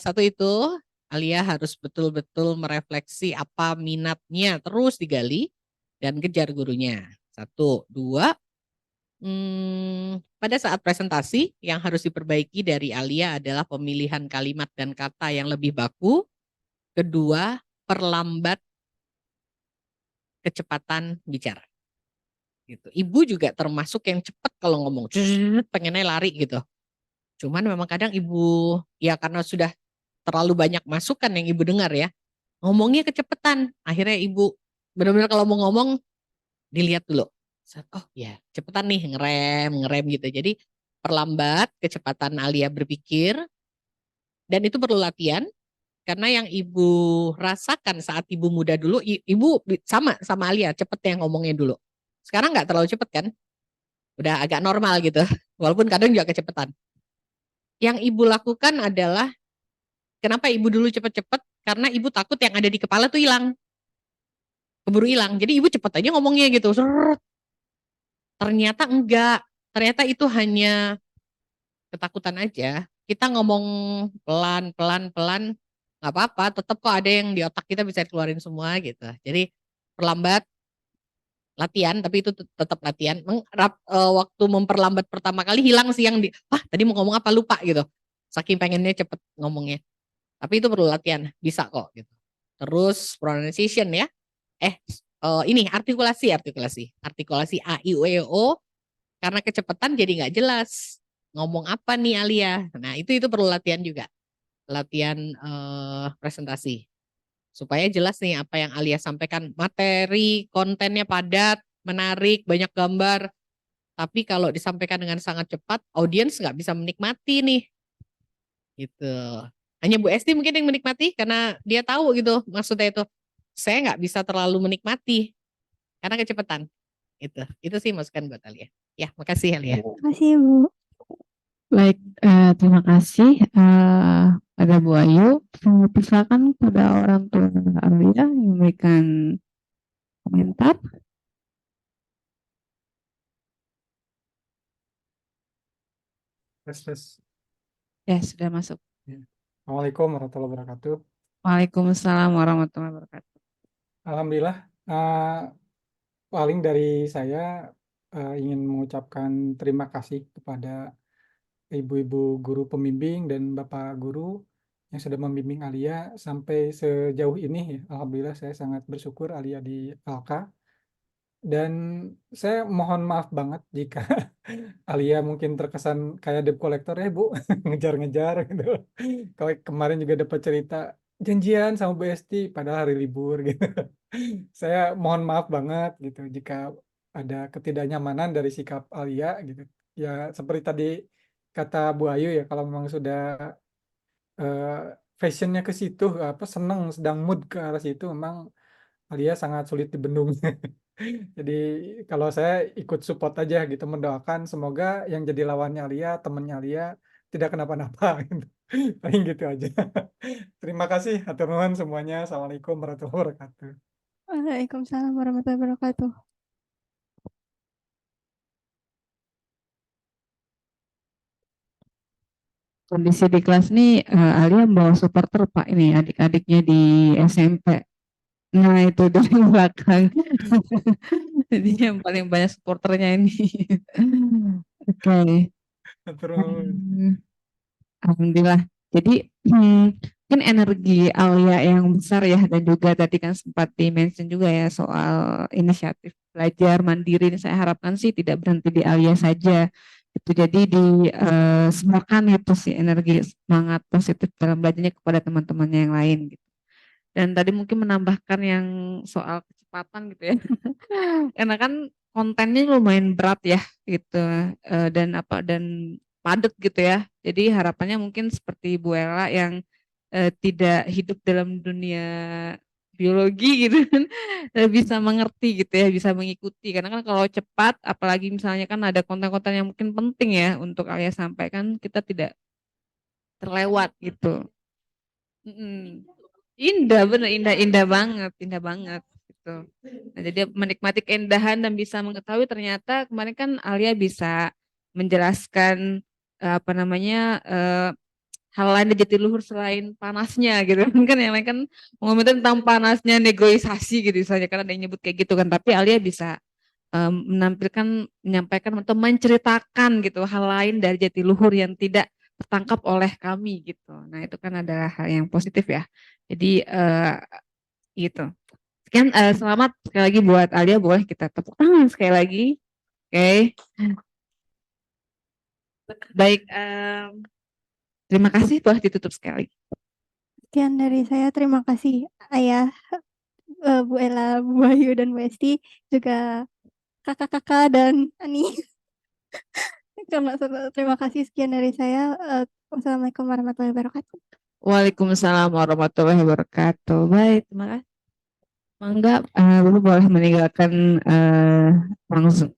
Satu itu Alia harus betul-betul merefleksi apa minatnya, terus digali dan kejar gurunya. Satu, dua, pada saat presentasi yang harus diperbaiki dari Alia adalah pemilihan kalimat dan kata yang lebih baku. Kedua, perlambat kecepatan bicara. Gitu. Ibu juga termasuk yang cepat kalau ngomong, pengennya lari gitu. Cuman memang kadang ibu, ya karena sudah terlalu banyak masukan yang ibu dengar ya, ngomongnya kecepatan. Akhirnya ibu benar-benar kalau mau ngomong, dilihat dulu. Oh ya, cepetan nih, ngerem gitu. Jadi perlambat kecepatan Alia berpikir, dan itu perlu latihan. Karena yang ibu rasakan saat ibu muda dulu, ibu sama Alia, cepet yang ngomongnya dulu. Sekarang nggak terlalu cepet kan? Udah agak normal gitu. Walaupun kadang juga kecepatan. Yang ibu lakukan adalah, kenapa ibu dulu cepet-cepet? Karena ibu takut yang ada di kepala tuh hilang. Keburu hilang. Jadi ibu cepet aja ngomongnya gitu. Ternyata enggak. Ternyata itu hanya ketakutan aja. Kita ngomong pelan, nggak apa-apa. Tetap kok ada yang di otak kita bisa keluarin semua gitu. Jadi perlambat, latihan, tapi itu tetap latihan. Waktu memperlambat pertama kali hilang sih yang tadi mau ngomong apa lupa gitu. Saking pengennya cepet ngomongnya. Tapi itu perlu latihan, bisa kok gitu. Terus pronunciation ya. Ini artikulasi A I U E O, karena kecepatan jadi nggak jelas ngomong apa nih Alia. Nah itu perlu latihan juga, latihan presentasi supaya jelas nih apa yang Alia sampaikan, materi kontennya padat, menarik, banyak gambar. Tapi kalau disampaikan dengan sangat cepat, audiens nggak bisa menikmati nih, gitu. Hanya Bu Esti mungkin yang menikmati karena dia tahu gitu maksudnya itu. Saya nggak bisa terlalu menikmati karena kecepatan. Itu sih masukan buat Alia. Ya, makasih Alia. Terima kasih, Bu. Baik, terima kasih pada Bu Ayu. Silakan pada orang tua Alia yang memberikan komentar. Tes. Ya, sudah masuk. Assalamualaikum warahmatullahi wabarakatuh. Waalaikumsalam warahmatullahi wabarakatuh. Alhamdulillah, paling dari saya ingin mengucapkan terima kasih kepada ibu-ibu guru pembimbing dan bapak guru yang sudah membimbing Alia sampai sejauh ini. Alhamdulillah saya sangat bersyukur Alia di Alka. Dan saya mohon maaf banget jika Alia mungkin terkesan kayak debt collector ya Bu, ngejar-ngejar gitu. Kalau kemarin juga dapat cerita janjian sama Bu Esti padahal hari libur gitu. Saya mohon maaf banget gitu jika ada ketidaknyamanan dari sikap Alia gitu. Ya seperti tadi kata Bu Ayu ya, kalau memang sudah eh, fashionnya ke situ, apa seneng, sedang mood ke arah situ, memang Alia sangat sulit dibendung. Jadi kalau saya ikut support aja gitu, mendoakan semoga yang jadi lawannya Alia, temennya Alia tidak kenapa-napa. Gitu. Paling gitu aja. Terima kasih, atur nuhun semuanya. Assalamualaikum warahmatullahi wabarakatuh. Waalaikumsalam warahmatullahi wabarakatuh. Kondisi di kelas nih Alia bawa supporter Pak ini adik-adiknya di SMP. Nah itu dari belakang. Jadi yang paling banyak supporternya ini. Oke. Atur nuhun. Hmm, Alhamdulillah. Jadi mungkin energi Alia yang besar ya dan juga tadi kan sempat di-mention juga ya soal inisiatif belajar mandiri ini saya harapkan sih tidak berhenti di Alia saja. Itu jadi disebarkan itu sih energi semangat positif dalam belajarnya kepada teman-temannya yang lain gitu. Dan tadi mungkin menambahkan yang soal kecepatan gitu ya. Karena kan kontennya lumayan berat ya gitu dan padat gitu ya. Jadi harapannya mungkin seperti Bu Ella yang tidak hidup dalam dunia biologi gitu kan bisa mengerti gitu ya, bisa mengikuti. Karena kan kalau cepat apalagi misalnya kan ada konten-konten yang mungkin penting ya untuk Alia sampaikan kita tidak terlewat gitu. Mm-mm. Indah bener indah banget gitu. Nah, jadi menikmati keindahan dan bisa mengetahui ternyata kemarin kan Alia bisa menjelaskan apa namanya hal lain di Jatiluhur selain panasnya gitu kan yang lain kan ngomongin tentang panasnya negosiasi gitu misalnya kan ada yang nyebut kayak gitu kan tapi Alia bisa menyampaikan atau menceritakan gitu hal lain dari Jatiluhur yang tidak tertangkap oleh kami gitu. Nah itu kan adalah hal yang positif ya. Jadi gitu. Sekian selamat sekali lagi buat Alia, boleh kita tepuk tangan sekali lagi. Oke, baik. Terima kasih, boleh ditutup sekali. Sekian dari saya. Terima kasih Ayah, Bu Ella, Bu Bayu, dan Bu Esti, juga kakak-kakak dan Ani. Terima kasih, sekian dari saya. Wassalamualaikum warahmatullahi wabarakatuh. Waalaikumsalam warahmatullahi wabarakatuh. Baik, terima kasih. Mangga, Bapak boleh meninggalkan langsung.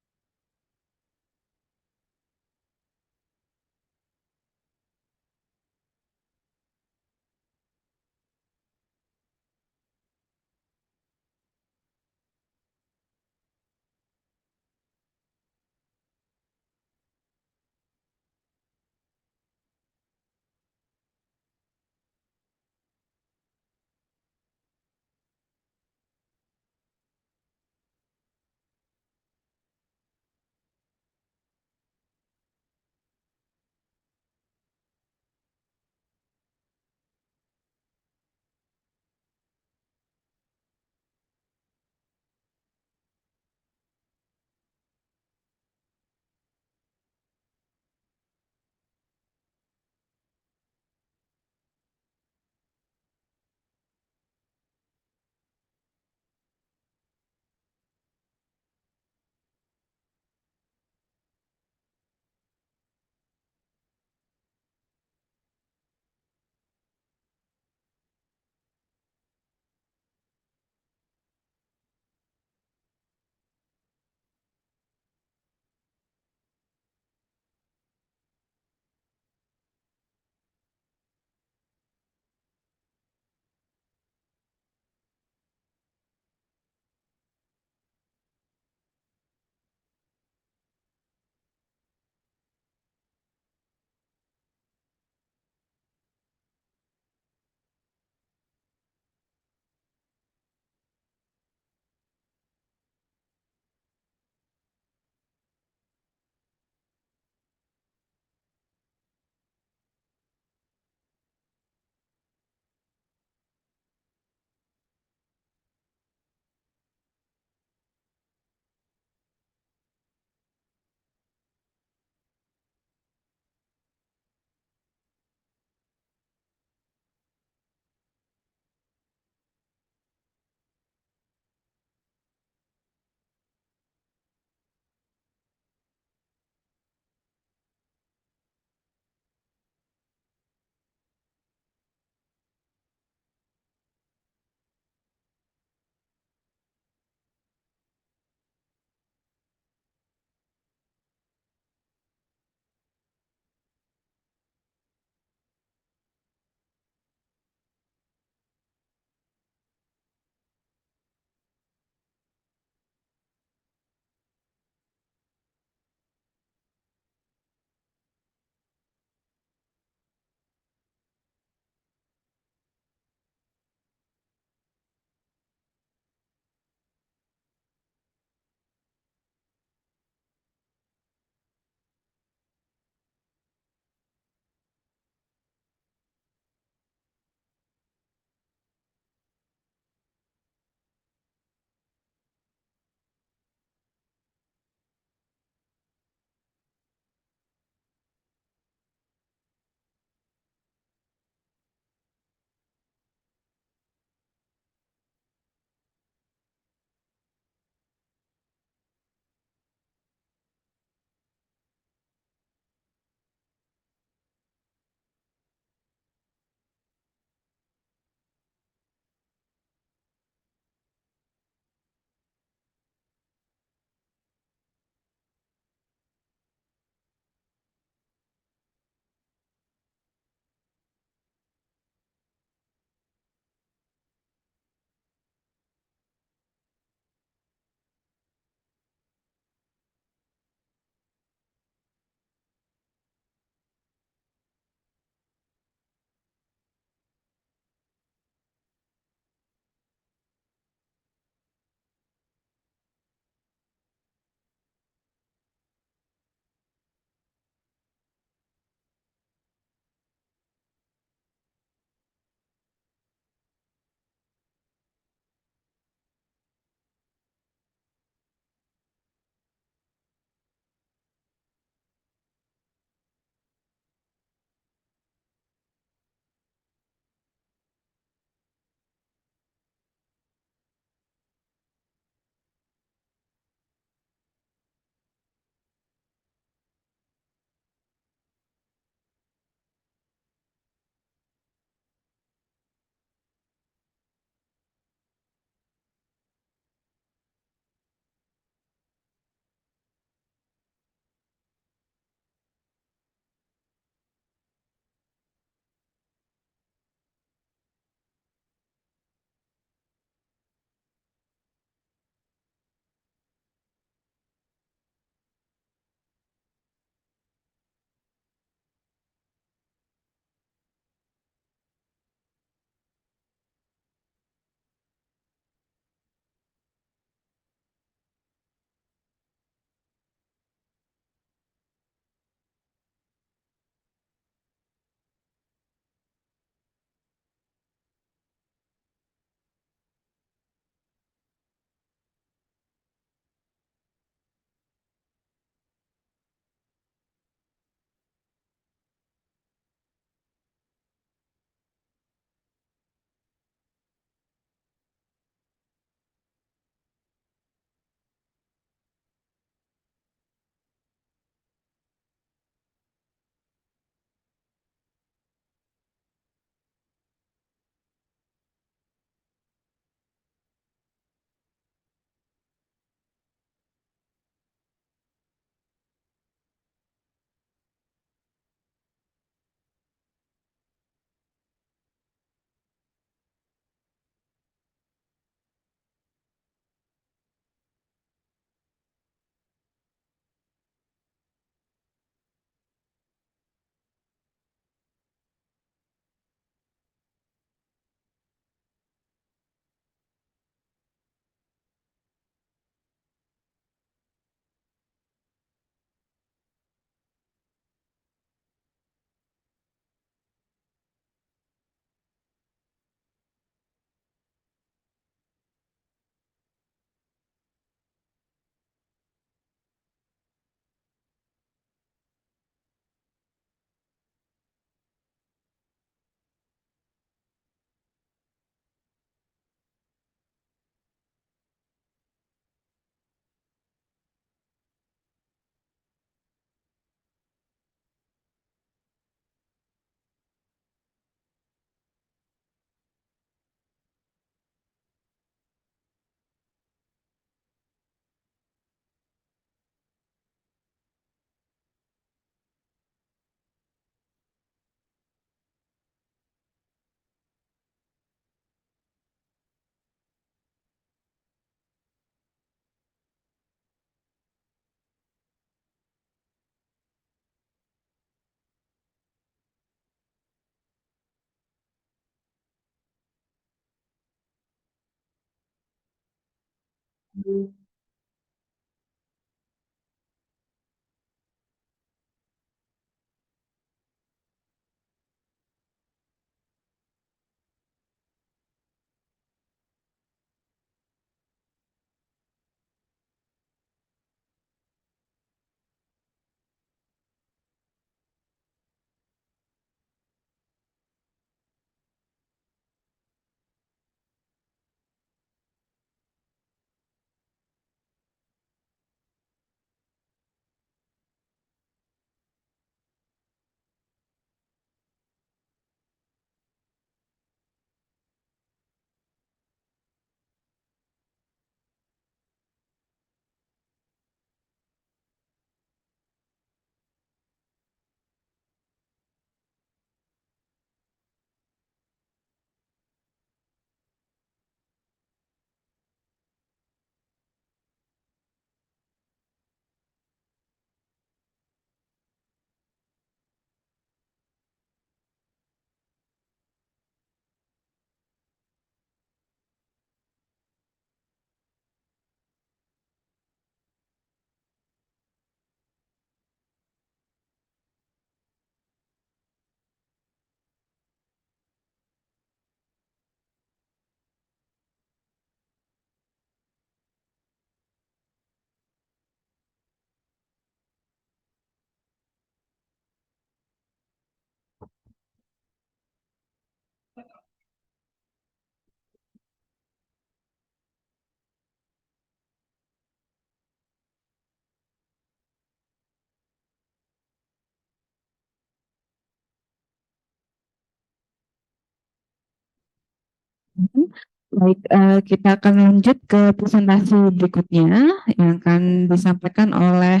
Baik, kita akan lanjut ke presentasi berikutnya yang akan disampaikan oleh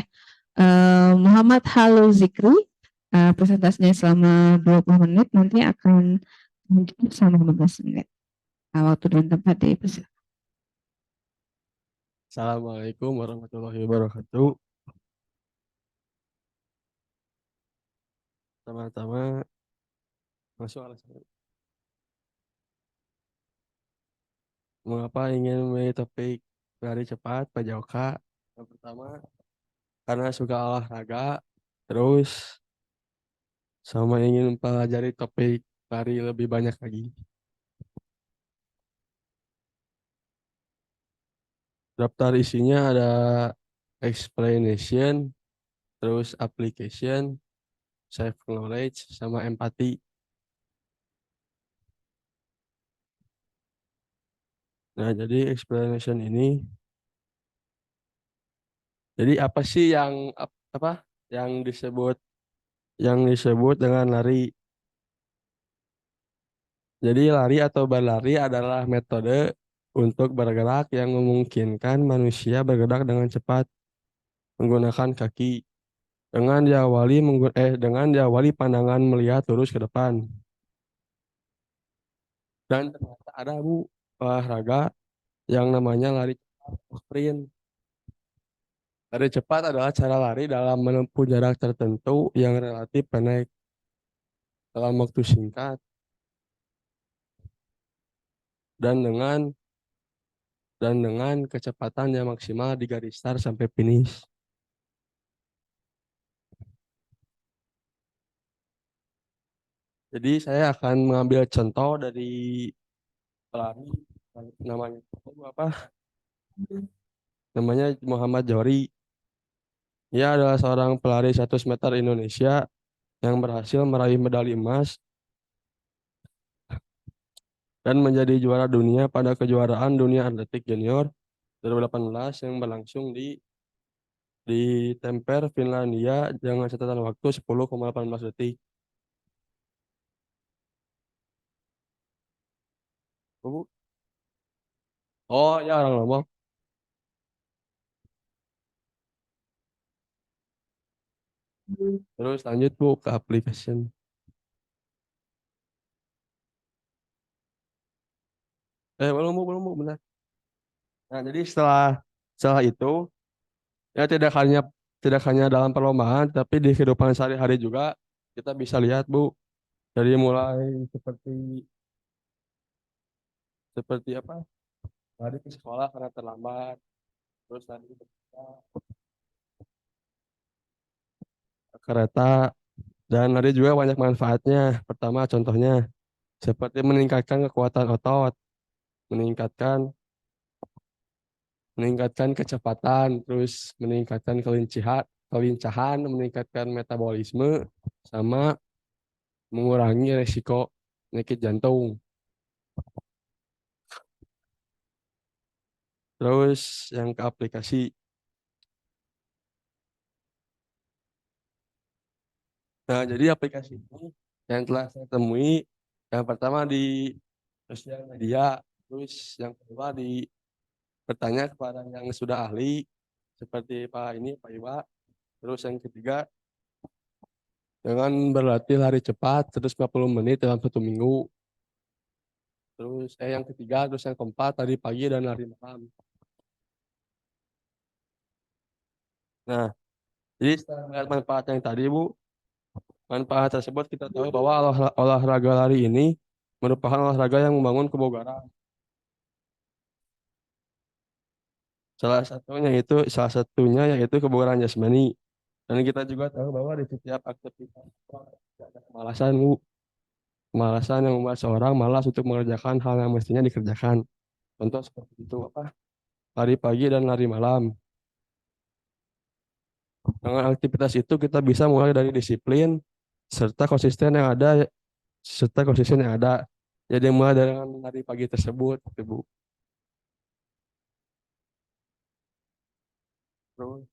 Muhammad Halo Zikri. Presentasinya selama 20 menit, nanti akan lanjut selama 15 menit. Waktu dan tempat dipersilakan. Assalamualaikum warahmatullahi wabarakatuh. Pertama-tama masuk alasan mengapa ingin memilih topik lari cepat Pak Joka. Yang pertama karena suka olahraga, terus sama ingin mempelajari topik lari lebih banyak lagi. Daftar isinya ada explanation, terus application, self knowledge, sama empati. Nah, jadi explanation ini, jadi apa sih yang apa yang disebut dengan lari? Jadi lari atau berlari adalah metode untuk bergerak yang memungkinkan manusia bergerak dengan cepat menggunakan kaki dengan diawali pandangan melihat lurus ke depan. Dan ternyata ada olahraga yang namanya lari cepat atau sprint. Lari cepat adalah cara lari dalam menempuh jarak tertentu yang relatif pendek dalam waktu singkat dan dengan kecepatan yang maksimal di garis start sampai finish. Jadi saya akan mengambil contoh dari pelari namanya apa? Namanya Muhammad Johri. Ia adalah seorang pelari 100 meter Indonesia yang berhasil meraih medali emas dan menjadi juara dunia pada kejuaraan dunia atletik junior 2018 yang berlangsung di Tampere, Finlandia dengan catatan waktu 10,18 detik. Bu. Oh ya, orang Lombok. Terus lanjut Bu ke application. Belum Bu, benar. Nah, jadi setelah itu ya tidak hanya dalam perlombaan tapi di kehidupan sehari-hari juga kita bisa lihat Bu, dari mulai seperti seperti apa? Lari ke sekolah karena terlambat, terus tadi kereta, dan ada juga banyak manfaatnya. Pertama contohnya seperti meningkatkan kekuatan otot, meningkatkan meningkatkan kecepatan, terus meningkatkan kelincahan, meningkatkan metabolisme, sama mengurangi resiko penyakit jantung. Terus yang ke aplikasi. Nah, jadi aplikasi ini yang telah saya temui, yang pertama di sosial media, terus yang kedua di bertanya kepada yang sudah ahli, seperti Pak Iwa. Terus yang ketiga, dengan berlatih lari cepat 150 menit dalam 1 minggu. Terus yang ketiga, terus yang keempat tadi pagi dan lari malam. Nah, jadi setelah melihat manfaat yang tadi, Bu, manfaat tersebut kita tahu bahwa olahraga lari ini merupakan olahraga yang membangun kebugaran. Salah satunya yaitu kebugaran jasmani. Dan kita juga tahu bahwa di setiap aktivitas ada kemalasan, Bu. Kemalasan yang membuat seorang malas untuk mengerjakan hal yang mestinya dikerjakan. Contoh seperti itu apa? Lari pagi dan lari malam. Dengan aktivitas itu kita bisa mulai dari disiplin serta konsisten yang ada serta konsisten yang ada. Jadi mulai dengan lari pagi tersebut, gitu, Bu. Terus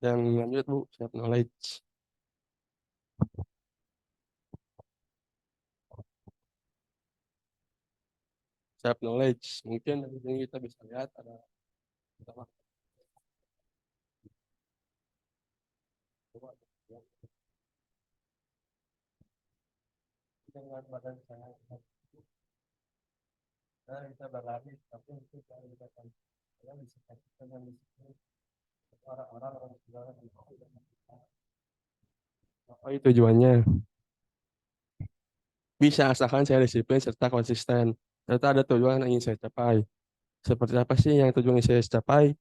yang lanjut, Bu, self knowledge. Self knowledge. Mungkin dari sini kita bisa lihat ada pertama dengan badan saya, nah, kita berlari, tapi itu kalau kita kan saya bisa katakan yang disiplin orang-orang orang segala apa itu tujuannya? Bisa asalkan saya disiplin serta konsisten serta ada tujuan yang ingin saya capai. Seperti apa sih yang tujuan yang saya capai?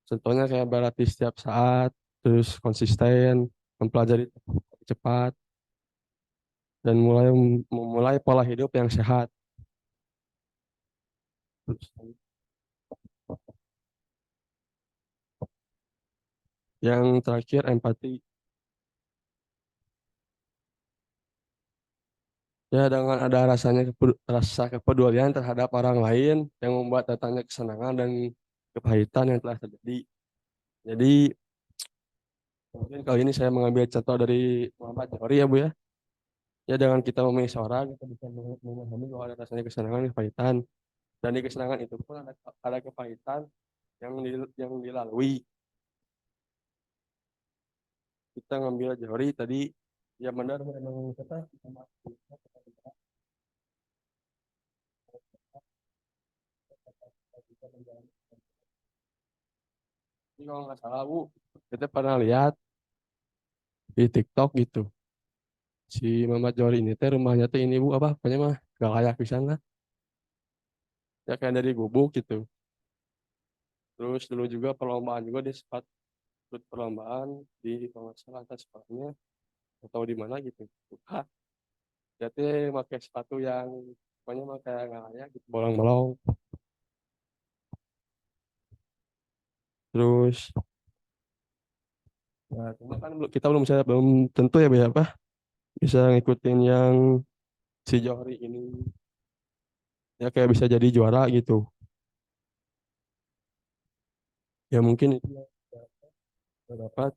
Contohnya kayak berlatih setiap saat, terus konsisten, mempelajari cepat, dan memulai pola hidup yang sehat. Terus, yang terakhir empati. Ya, dengan ada rasa kepedulian terhadap orang lain yang membuat datangnya kesenangan dan kepahitan yang telah terjadi. Jadi, mungkin kali ini saya mengambil contoh dari Muhammad Johari ya, Bu ya. Ya, dengan kita memilih seorang, kita bisa memahami bahwa ada rasanya kesenangan dan kepahitan. Dan di kesenangan itu pun ada kepahitan yang dilalui. Kita ngambil Johari tadi, ya benar memang kita ini kalau nggak salah, Bu, kita pernah lihat di TikTok gitu. Si Muhammad Johari ini teh rumahnya tuh ini, Bu, apa pokoknya mah gak layak pisan lah. Ya kayak dari gubuk gitu. Terus dulu juga perlombaan juga dia sempat ikut perlombaan di kalau nggak salah atas sekolahnya atau di mana gitu. Hah, jadi pakai sepatu yang pokoknya mah kayak nggak layak gitu, bolong-bolong. Terus ya cuma kan kita belum tentu ya apa bisa ngikutin yang si Johri ini ya kayak bisa jadi juara gitu. Ya mungkin itu yang saya dapat.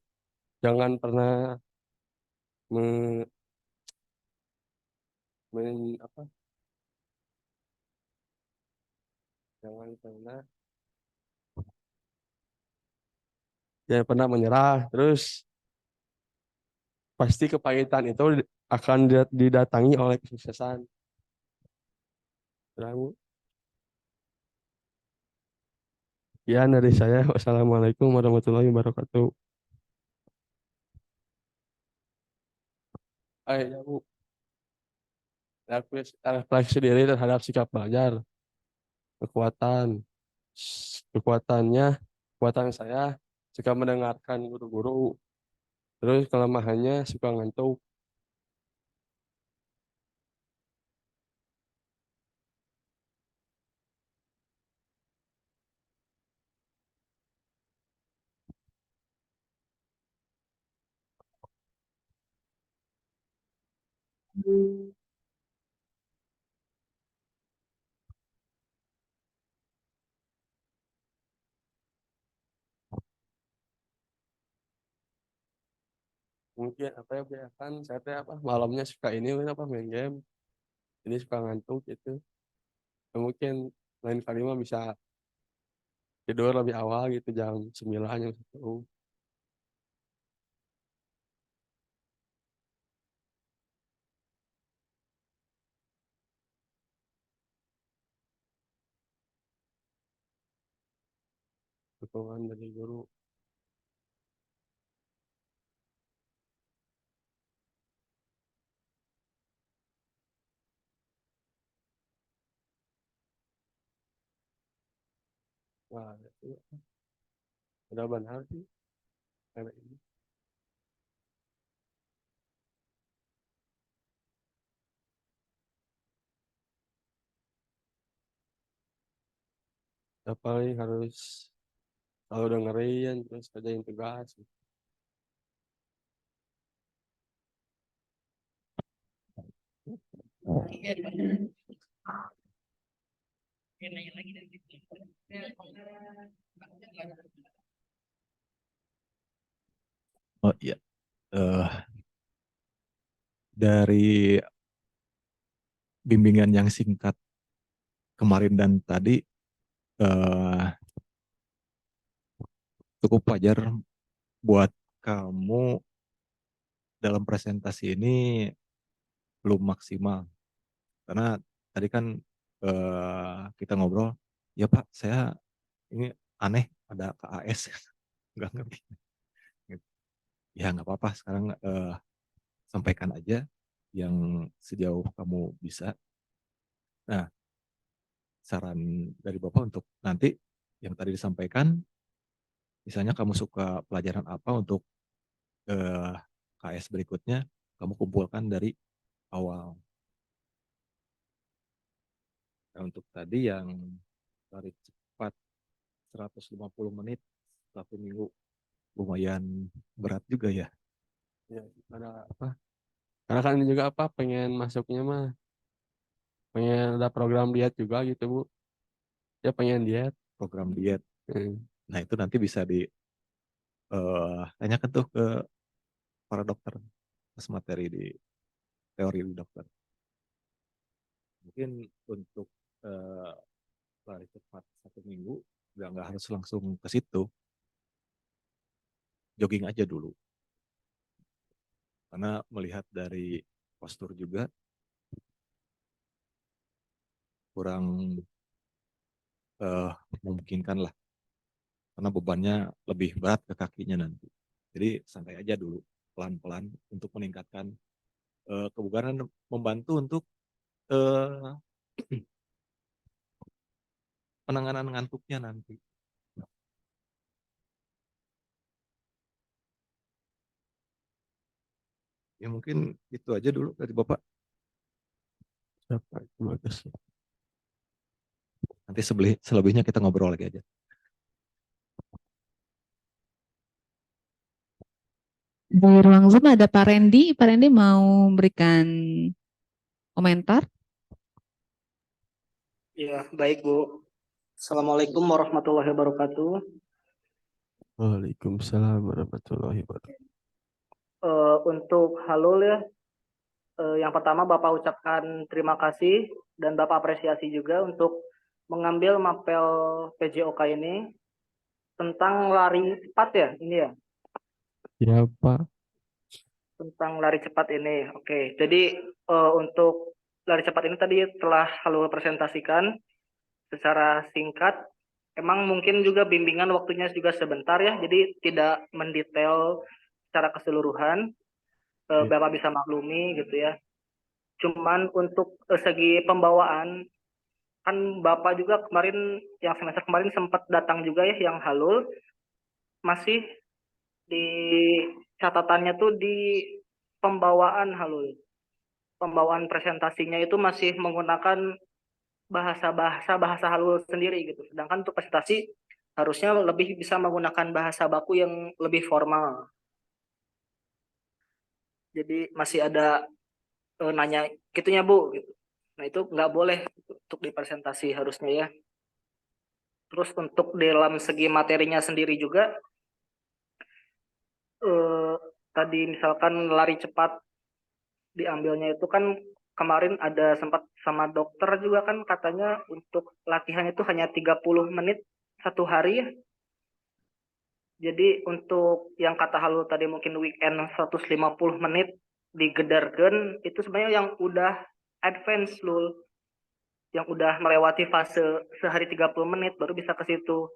Jangan pernah me, apa? Jangan pernah menyerah. Terus pasti kepahitan itu akan didatangi oleh kesuksesan. Terus, ya dari saya. Wassalamualaikum warahmatullahi wabarakatuh. Ya, Bu, refleksi diri terhadap sikap belajar, kekuatan. Kekuatan saya suka mendengarkan guru-guru. Terus kelemahannya suka ngantuk. Mungkin apa ya, kan saya teh apa malamnya suka ini apa main game. Ini suka ngantuk gitu. Ya, mungkin lain kali mah bisa tidur lebih awal gitu jam 9 jam 1. Dukungan dari guru. Wah, itu udah benar sih. Kayak ini. Ya, paling harus selalu dengerin terus kerjain tugas. Oh iya, eh, dari bimbingan yang singkat kemarin dan tadi eh, cukup wajar buat kamu dalam presentasi ini belum maksimal karena tadi kan kita ngobrol, ya Pak, saya ini aneh ada KAS nggak ngerti. Ya nggak apa-apa, sekarang sampaikan aja yang sejauh kamu bisa. Nah, saran dari Bapak untuk nanti yang tadi disampaikan, misalnya kamu suka pelajaran apa untuk eh, KS berikutnya, kamu kumpulkan dari awal. Nah, untuk tadi yang lari cepat 150 menit 1 minggu, lumayan berat juga ya. Ya, ada apa? Karena kan ini juga apa pengen masuknya mah pengen ada program diet juga gitu Bu. Ya pengen diet. Program diet. Hmm. Nah, itu nanti bisa tanyakan tuh ke para dokter pas materi di teori di dokter. Mungkin untuk eh, lari cepat 1 minggu nggak harus langsung ke situ, jogging aja dulu karena melihat dari postur juga kurang memungkinkan lah karena bebannya lebih berat ke kakinya nanti. Jadi santai aja dulu, pelan-pelan untuk meningkatkan kebugaran, membantu untuk eh, penanganan ngantuknya nanti. Ya mungkin itu aja dulu dari Bapak. Siapa? Terima kasih. Nanti selebihnya kita ngobrol lagi aja. Di ruang Zoom ada Pak Randy. Pak Randy mau berikan komentar. Ya, baik Bu. Assalamualaikum warahmatullahi wabarakatuh. Waalaikumsalam warahmatullahi wabarakatuh. Untuk halo ya, yang pertama Bapak ucapkan terima kasih dan Bapak apresiasi juga untuk mengambil mapel PJOK ini tentang lari cepat ya, ini ya, Siapa? tentang lari cepat ini. Oke, jadi untuk lari cepat ini tadi telah halo presentasikan secara singkat. Emang mungkin juga bimbingan waktunya juga sebentar ya, jadi tidak mendetail secara keseluruhan. Bapak bisa maklumi gitu ya. Cuman untuk segi pembawaan kan Bapak juga kemarin yang semester kemarin sempat datang juga ya yang halul, masih di catatannya tuh di pembawaan halul. Pembawaan presentasinya itu masih menggunakan bahasa halul sendiri gitu. Sedangkan untuk presentasi harusnya lebih bisa menggunakan bahasa baku yang lebih formal. Jadi masih ada nanya gitunya Bu gitu. Nah itu nggak boleh untuk di presentasi harusnya ya. Terus untuk dalam segi materinya sendiri juga eh, tadi misalkan lari cepat diambilnya itu kan kemarin ada sempat sama dokter juga kan katanya untuk latihan itu hanya 30 menit satu hari ya. Jadi untuk yang kata Halu tadi mungkin weekend 150 menit digedarkan itu sebenarnya yang udah advance Lul. Yang udah melewati fase sehari 30 menit baru bisa ke situ.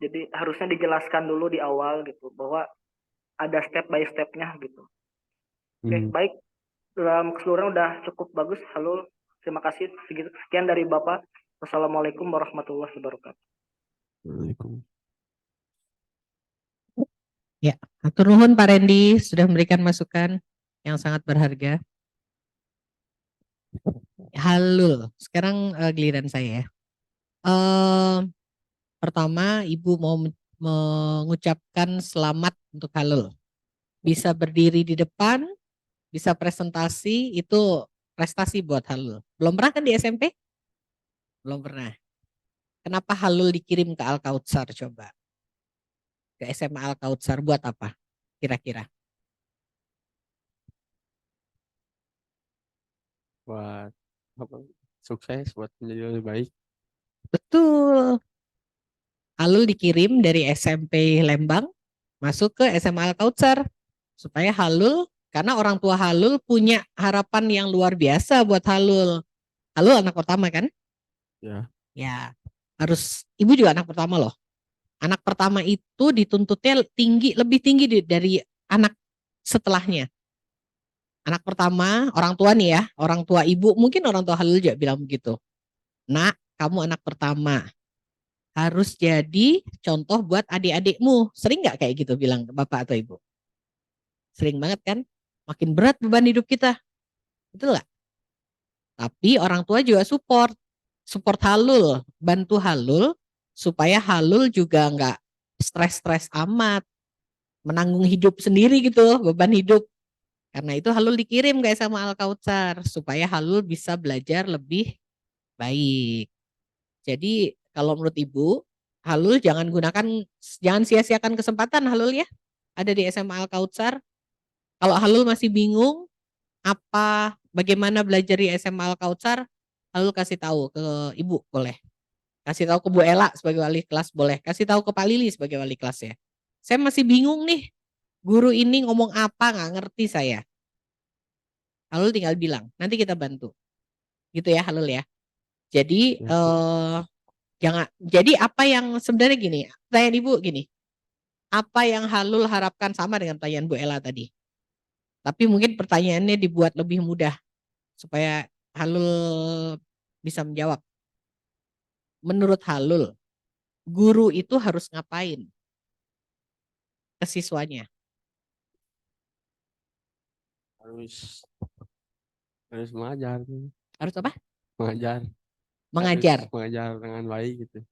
Jadi harusnya dijelaskan dulu di awal gitu bahwa ada step by stepnya gitu. Oke, baik. Dalam keseluruhan udah cukup bagus. Halo, terima kasih. Sekian dari Bapak. Wassalamualaikum warahmatullahi wabarakatuh. Waalaikumsalam. Ya, hatur nuhun Pak Randy sudah memberikan masukan yang sangat berharga. Halul, sekarang giliran saya ya. Pertama, Ibu mau mengucapkan selamat untuk halul. Bisa berdiri di depan, bisa presentasi, itu prestasi buat halul. Belum pernah kan di SMP? Belum pernah. Kenapa halul dikirim ke Al-Kautsar coba? Ke SMA Al-Kautsar buat apa? Kira-kira. Buat apa? Sukses, buat menjadi lebih baik. Betul. Halul dikirim dari SMP Lembang masuk ke SMA Al-Kautsar supaya Halul, karena orang tua Halul punya harapan yang luar biasa buat Halul. Halul anak pertama kan? Ya. Ya, harus ibu juga anak pertama loh. Anak pertama itu dituntutnya tinggi, lebih tinggi dari anak setelahnya. Anak pertama, orang tua nih ya, orang tua ibu, mungkin orang tua Halul juga bilang begitu. Nak, kamu anak pertama, harus jadi contoh buat adik-adikmu. Sering nggak kayak gitu bilang bapak atau ibu? Sering banget kan? Makin berat beban hidup kita. Betul nggak? Tapi orang tua juga support Halul, bantu Halul supaya Halul juga nggak stres-stres amat, menanggung hidup sendiri gitu, beban hidup. Karena itu Halul dikirim guys sama Al-Kautsar supaya Halul bisa belajar lebih baik. Jadi kalau menurut Ibu, Halul jangan sia-siakan kesempatan Halul ya. Ada di SMA Al-Kautsar. Kalau Halul masih bingung bagaimana belajar di SMA Al-Kautsar, Halul kasih tahu ke Ibu boleh. Kasih tahu ke Bu Ella sebagai wali kelas boleh. Kasih tahu ke Pak Lili sebagai wali kelas ya. Saya masih bingung nih. Guru ini ngomong apa nggak ngerti saya. Halul tinggal bilang, nanti kita bantu. Gitu ya Halul ya. Jadi jadi apa yang sebenarnya gini, pertanyaan Ibu gini. Apa yang Halul harapkan sama dengan pertanyaan Bu Ella tadi. Tapi mungkin pertanyaannya dibuat lebih mudah supaya Halul bisa menjawab. Menurut Halul, guru itu harus ngapain ke siswanya? Harus mengajar. Harus apa? Mengajar. Mengajar. Harus mengajar dengan baik gitu.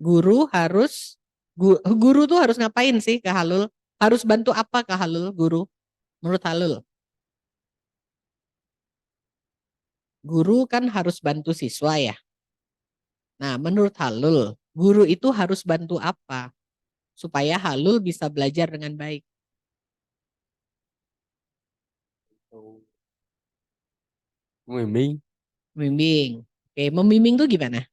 Guru tuh harus ngapain sih ke Halul? Harus bantu apa ke Halul guru? Menurut Halul? Guru kan harus bantu siswa ya. Nah, menurut Halul, guru itu harus bantu apa supaya Halul bisa belajar dengan baik? Membimbing. Membimbing. Oke, membimbing tuh gimana?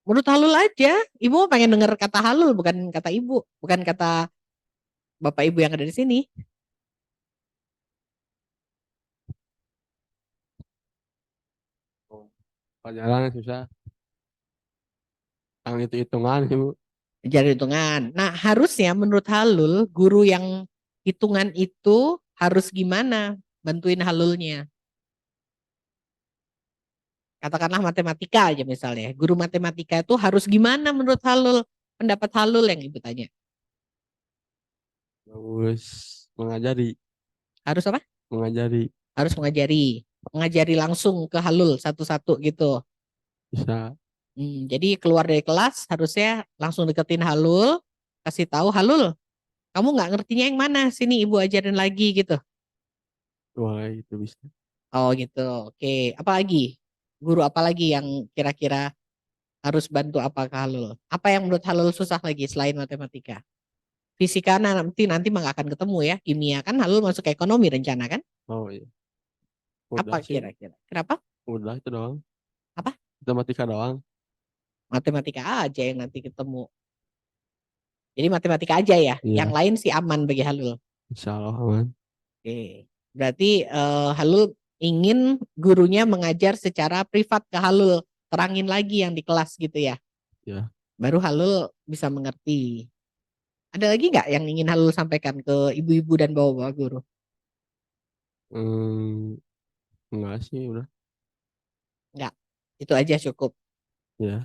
Menurut Halul aja. Ibu pengen dengar kata Halul, bukan kata ibu, bukan kata bapak ibu yang ada di sini. Pelajaran susah. Yang itu hitungan Ibu. Ajar hitungan. Nah, harusnya menurut Halul, guru yang hitungan itu harus gimana bantuin halulnya. Katakanlah matematika aja misalnya. Guru matematika itu harus gimana menurut halul? Pendapat halul yang Ibu tanya. Harus mengajari, Harus apa? mengajari Harus mengajari. Mengajari langsung ke halul satu-satu gitu. bisa. Jadi keluar dari kelas harusnya langsung deketin halul, kasih tahu halul, kamu nggak ngertinya yang mana, sini ibu ajarin lagi gitu. Wah, itu bisa. Oh gitu, oke. Apa lagi? Guru apa lagi yang kira-kira harus bantu apa ke halul? Apa yang menurut halul susah lagi selain matematika? Fisika nanti mah nggak akan ketemu ya. Kimia kan halul masuk ke ekonomi rencana kan? Oh iya. Apa Udah sih, kira-kira? Kenapa? udah itu doang. Apa? Matematika doang. Matematika aja yang nanti ketemu. Jadi matematika aja ya. Yang Iya, lain sih aman bagi halul. insya Allah aman. Oke, berarti Halul ingin gurunya mengajar secara privat ke Halul, terangin lagi yang di kelas gitu ya. Ya. Baru Halul bisa mengerti. Ada lagi nggak yang ingin Halul sampaikan ke ibu-ibu dan bapak-bapak guru? Enggak sih, udah. Nggak, itu aja cukup. Ya.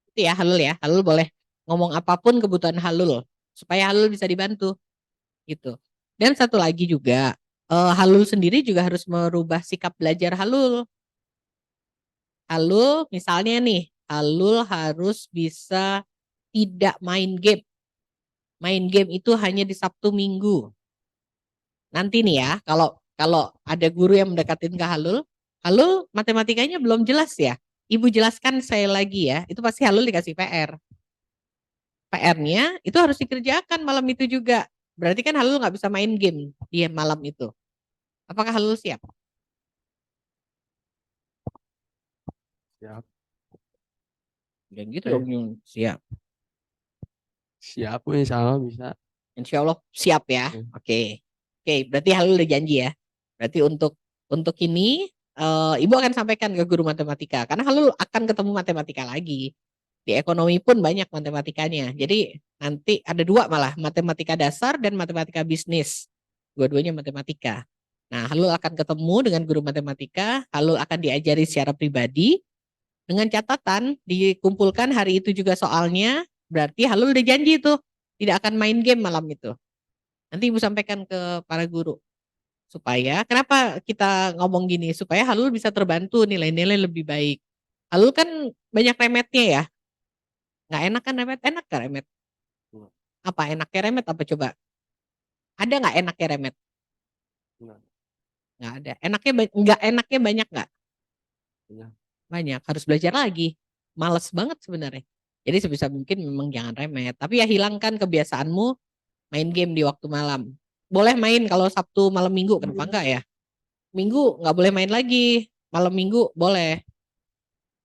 Itu ya Halul ya. Halul boleh ngomong apapun kebutuhan Halul supaya Halul bisa dibantu gitu. Dan satu lagi juga Halul sendiri juga harus merubah sikap belajar Halul. Halul misalnya nih, Halul harus bisa tidak main game. Main game itu hanya di Sabtu Minggu. Nanti nih ya, kalau kalau ada guru yang mendekatin ke Halul, Halul matematikanya belum jelas ya. Ibu jelaskan saya lagi ya, itu pasti Halul dikasih PR. PR-nya itu harus dikerjakan malam itu juga. Berarti kan Halul nggak bisa main game di malam itu. Apakah Halul siap? Siap. Dan gitu Oke. dong, Yung. Siap. Siap, insya Allah bisa. Insya Allah siap ya. Hmm. Oke. Oke, berarti Halul udah janji ya. Berarti untuk ini Ibu akan sampaikan ke guru matematika karena Halul akan ketemu matematika lagi. Di ekonomi pun banyak matematikanya. Jadi nanti ada dua malah, matematika dasar dan matematika bisnis. Dua-duanya matematika. Nah, Halul akan ketemu dengan guru matematika, Halul akan diajari secara pribadi dengan catatan dikumpulkan hari itu juga soalnya, berarti Halul udah janji tuh tidak akan main game malam itu. Nanti Ibu sampaikan ke para guru. Supaya, kenapa kita ngomong gini? Supaya Halul bisa terbantu nilai-nilai lebih baik. Halul kan banyak remetnya ya. Nggak enak kan remet? Enak kan remet? Apa enaknya remet apa coba? Ada nggak enaknya remet? Nah, Nggak ada. Nggak enaknya banyak nggak? ya. Banyak. Harus belajar lagi. Males banget sebenarnya. Jadi sebisa mungkin memang jangan remet. Tapi ya hilangkan kebiasaanmu main game di waktu malam. Boleh main kalau Sabtu malam Minggu, kenapa enggak ya? Minggu nggak boleh main lagi. Malam Minggu boleh.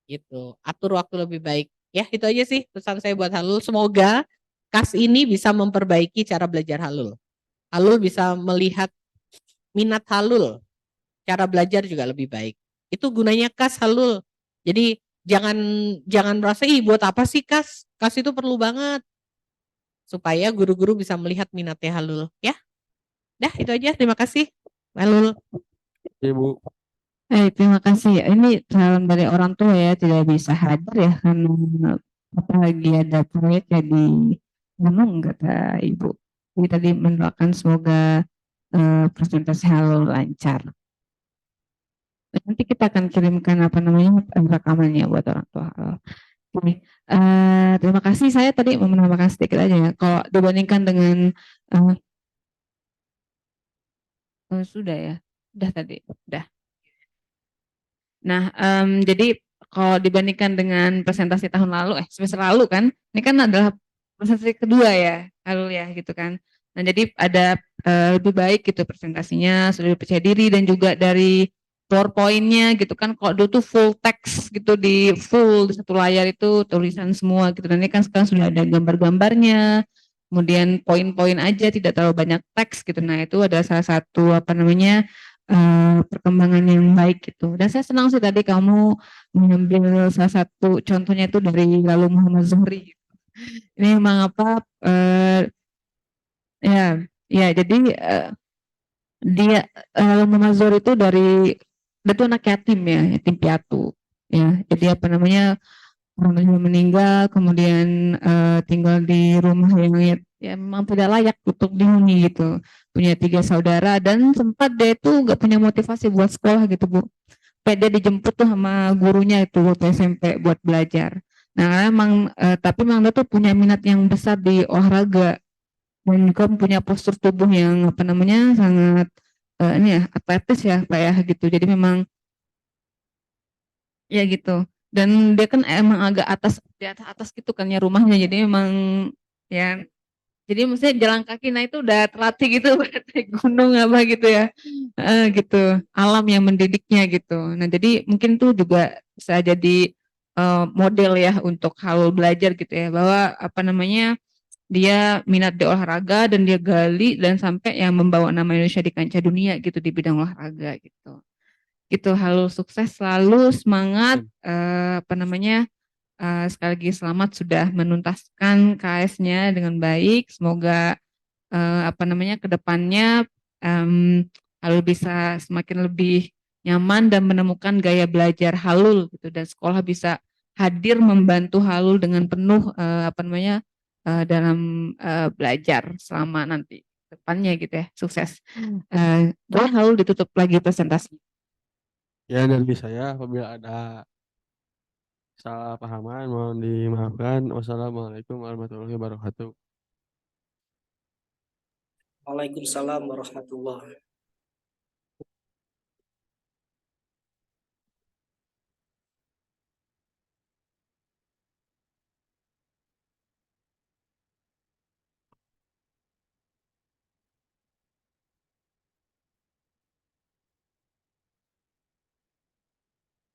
Gitu. Atur waktu lebih baik. Ya itu aja sih pesan saya buat Halul. Semoga KAS ini bisa memperbaiki cara belajar Halul. Halul bisa melihat minat Halul. Cara belajar juga lebih baik. Itu gunanya KAS Halul. Jadi jangan jangan merasa ih buat apa sih KAS? KAS itu perlu banget supaya guru-guru bisa melihat minatnya Halul ya. Dah itu aja. Terima kasih Halul. Ibu. Terima kasih. Ini saran dari orang tua ya, tidak bisa hadir ya karena apalagi ada proyek ya di gunung kata Ibu. Jadi tadi mendoakan semoga presentasi Halul lancar. Nanti kita akan kirimkan apa namanya rekamannya buat orang tua Halul. Oke, terima kasih. Saya tadi mau menambahkan sedikit aja ya. Kalau dibandingkan dengan sudah ya. Udah tadi, udah. Nah, jadi kalau dibandingkan dengan presentasi tahun lalu, semester lalu kan, ini kan adalah presentasi kedua ya, lalu ya gitu kan. Nah, jadi ada lebih baik gitu presentasinya, sudah percaya diri dan juga dari PowerPoint-nya gitu kan. Kalau dulu tuh full text gitu di satu layar itu tulisan semua gitu. Dan ini kan sekarang sudah ada gambar-gambarnya, kemudian poin-poin aja tidak terlalu banyak teks gitu. Nah, itu adalah salah satu apa namanya perkembangan yang baik gitu. Dan saya senang sih tadi kamu mengambil salah satu contohnya itu dari Lalu Muhammad Zuhri. Ini memang apa ya ya jadi dia Lalu Muhammad Zuhri itu dia tuh anak yatim ya, yatim piatu ya. Jadi apa namanya orang tuanya meninggal, kemudian tinggal di rumah yang ya memang tidak layak untuk dihuni gitu. Punya 3 saudara dan sempat dia itu nggak punya motivasi buat sekolah gitu Bu. Dia dijemput tuh sama gurunya itu waktu SMP buat belajar. Nah emang tapi memang dia tuh punya minat yang besar di olahraga dan juga punya postur tubuh yang apa namanya sangat ini ya atletis ya Pak ya gitu. Jadi memang ya gitu. Dan dia kan emang agak di atas atas gitu kan ya rumahnya. Jadi memang ya jadi maksudnya jalan kaki nah itu udah terlatih gitu buat naik gunung apa gitu ya. Gitu. Alam yang mendidiknya gitu. Nah, jadi mungkin tuh juga bisa jadi model ya untuk hal belajar gitu ya bahwa apa namanya dia minat di olahraga dan dia gali dan sampai yang membawa nama Indonesia di kancah dunia gitu di bidang olahraga gitu. Gitu, halo sukses selalu, semangat, apa namanya, sekali lagi selamat sudah menuntaskan KS-nya dengan baik. Semoga apa namanya ke depannya Halul bisa semakin lebih nyaman dan menemukan gaya belajar Halul gitu dan sekolah bisa hadir membantu Halul dengan penuh apa namanya dalam belajar selama nanti depannya gitu ya sukses. Boleh Halul ditutup lagi presentasi. Ya dari saya apabila ada salah pahaman mohon dimaafkan. Wassalamualaikum warahmatullahi wabarakatuh. Waalaikumsalam warahmatullahi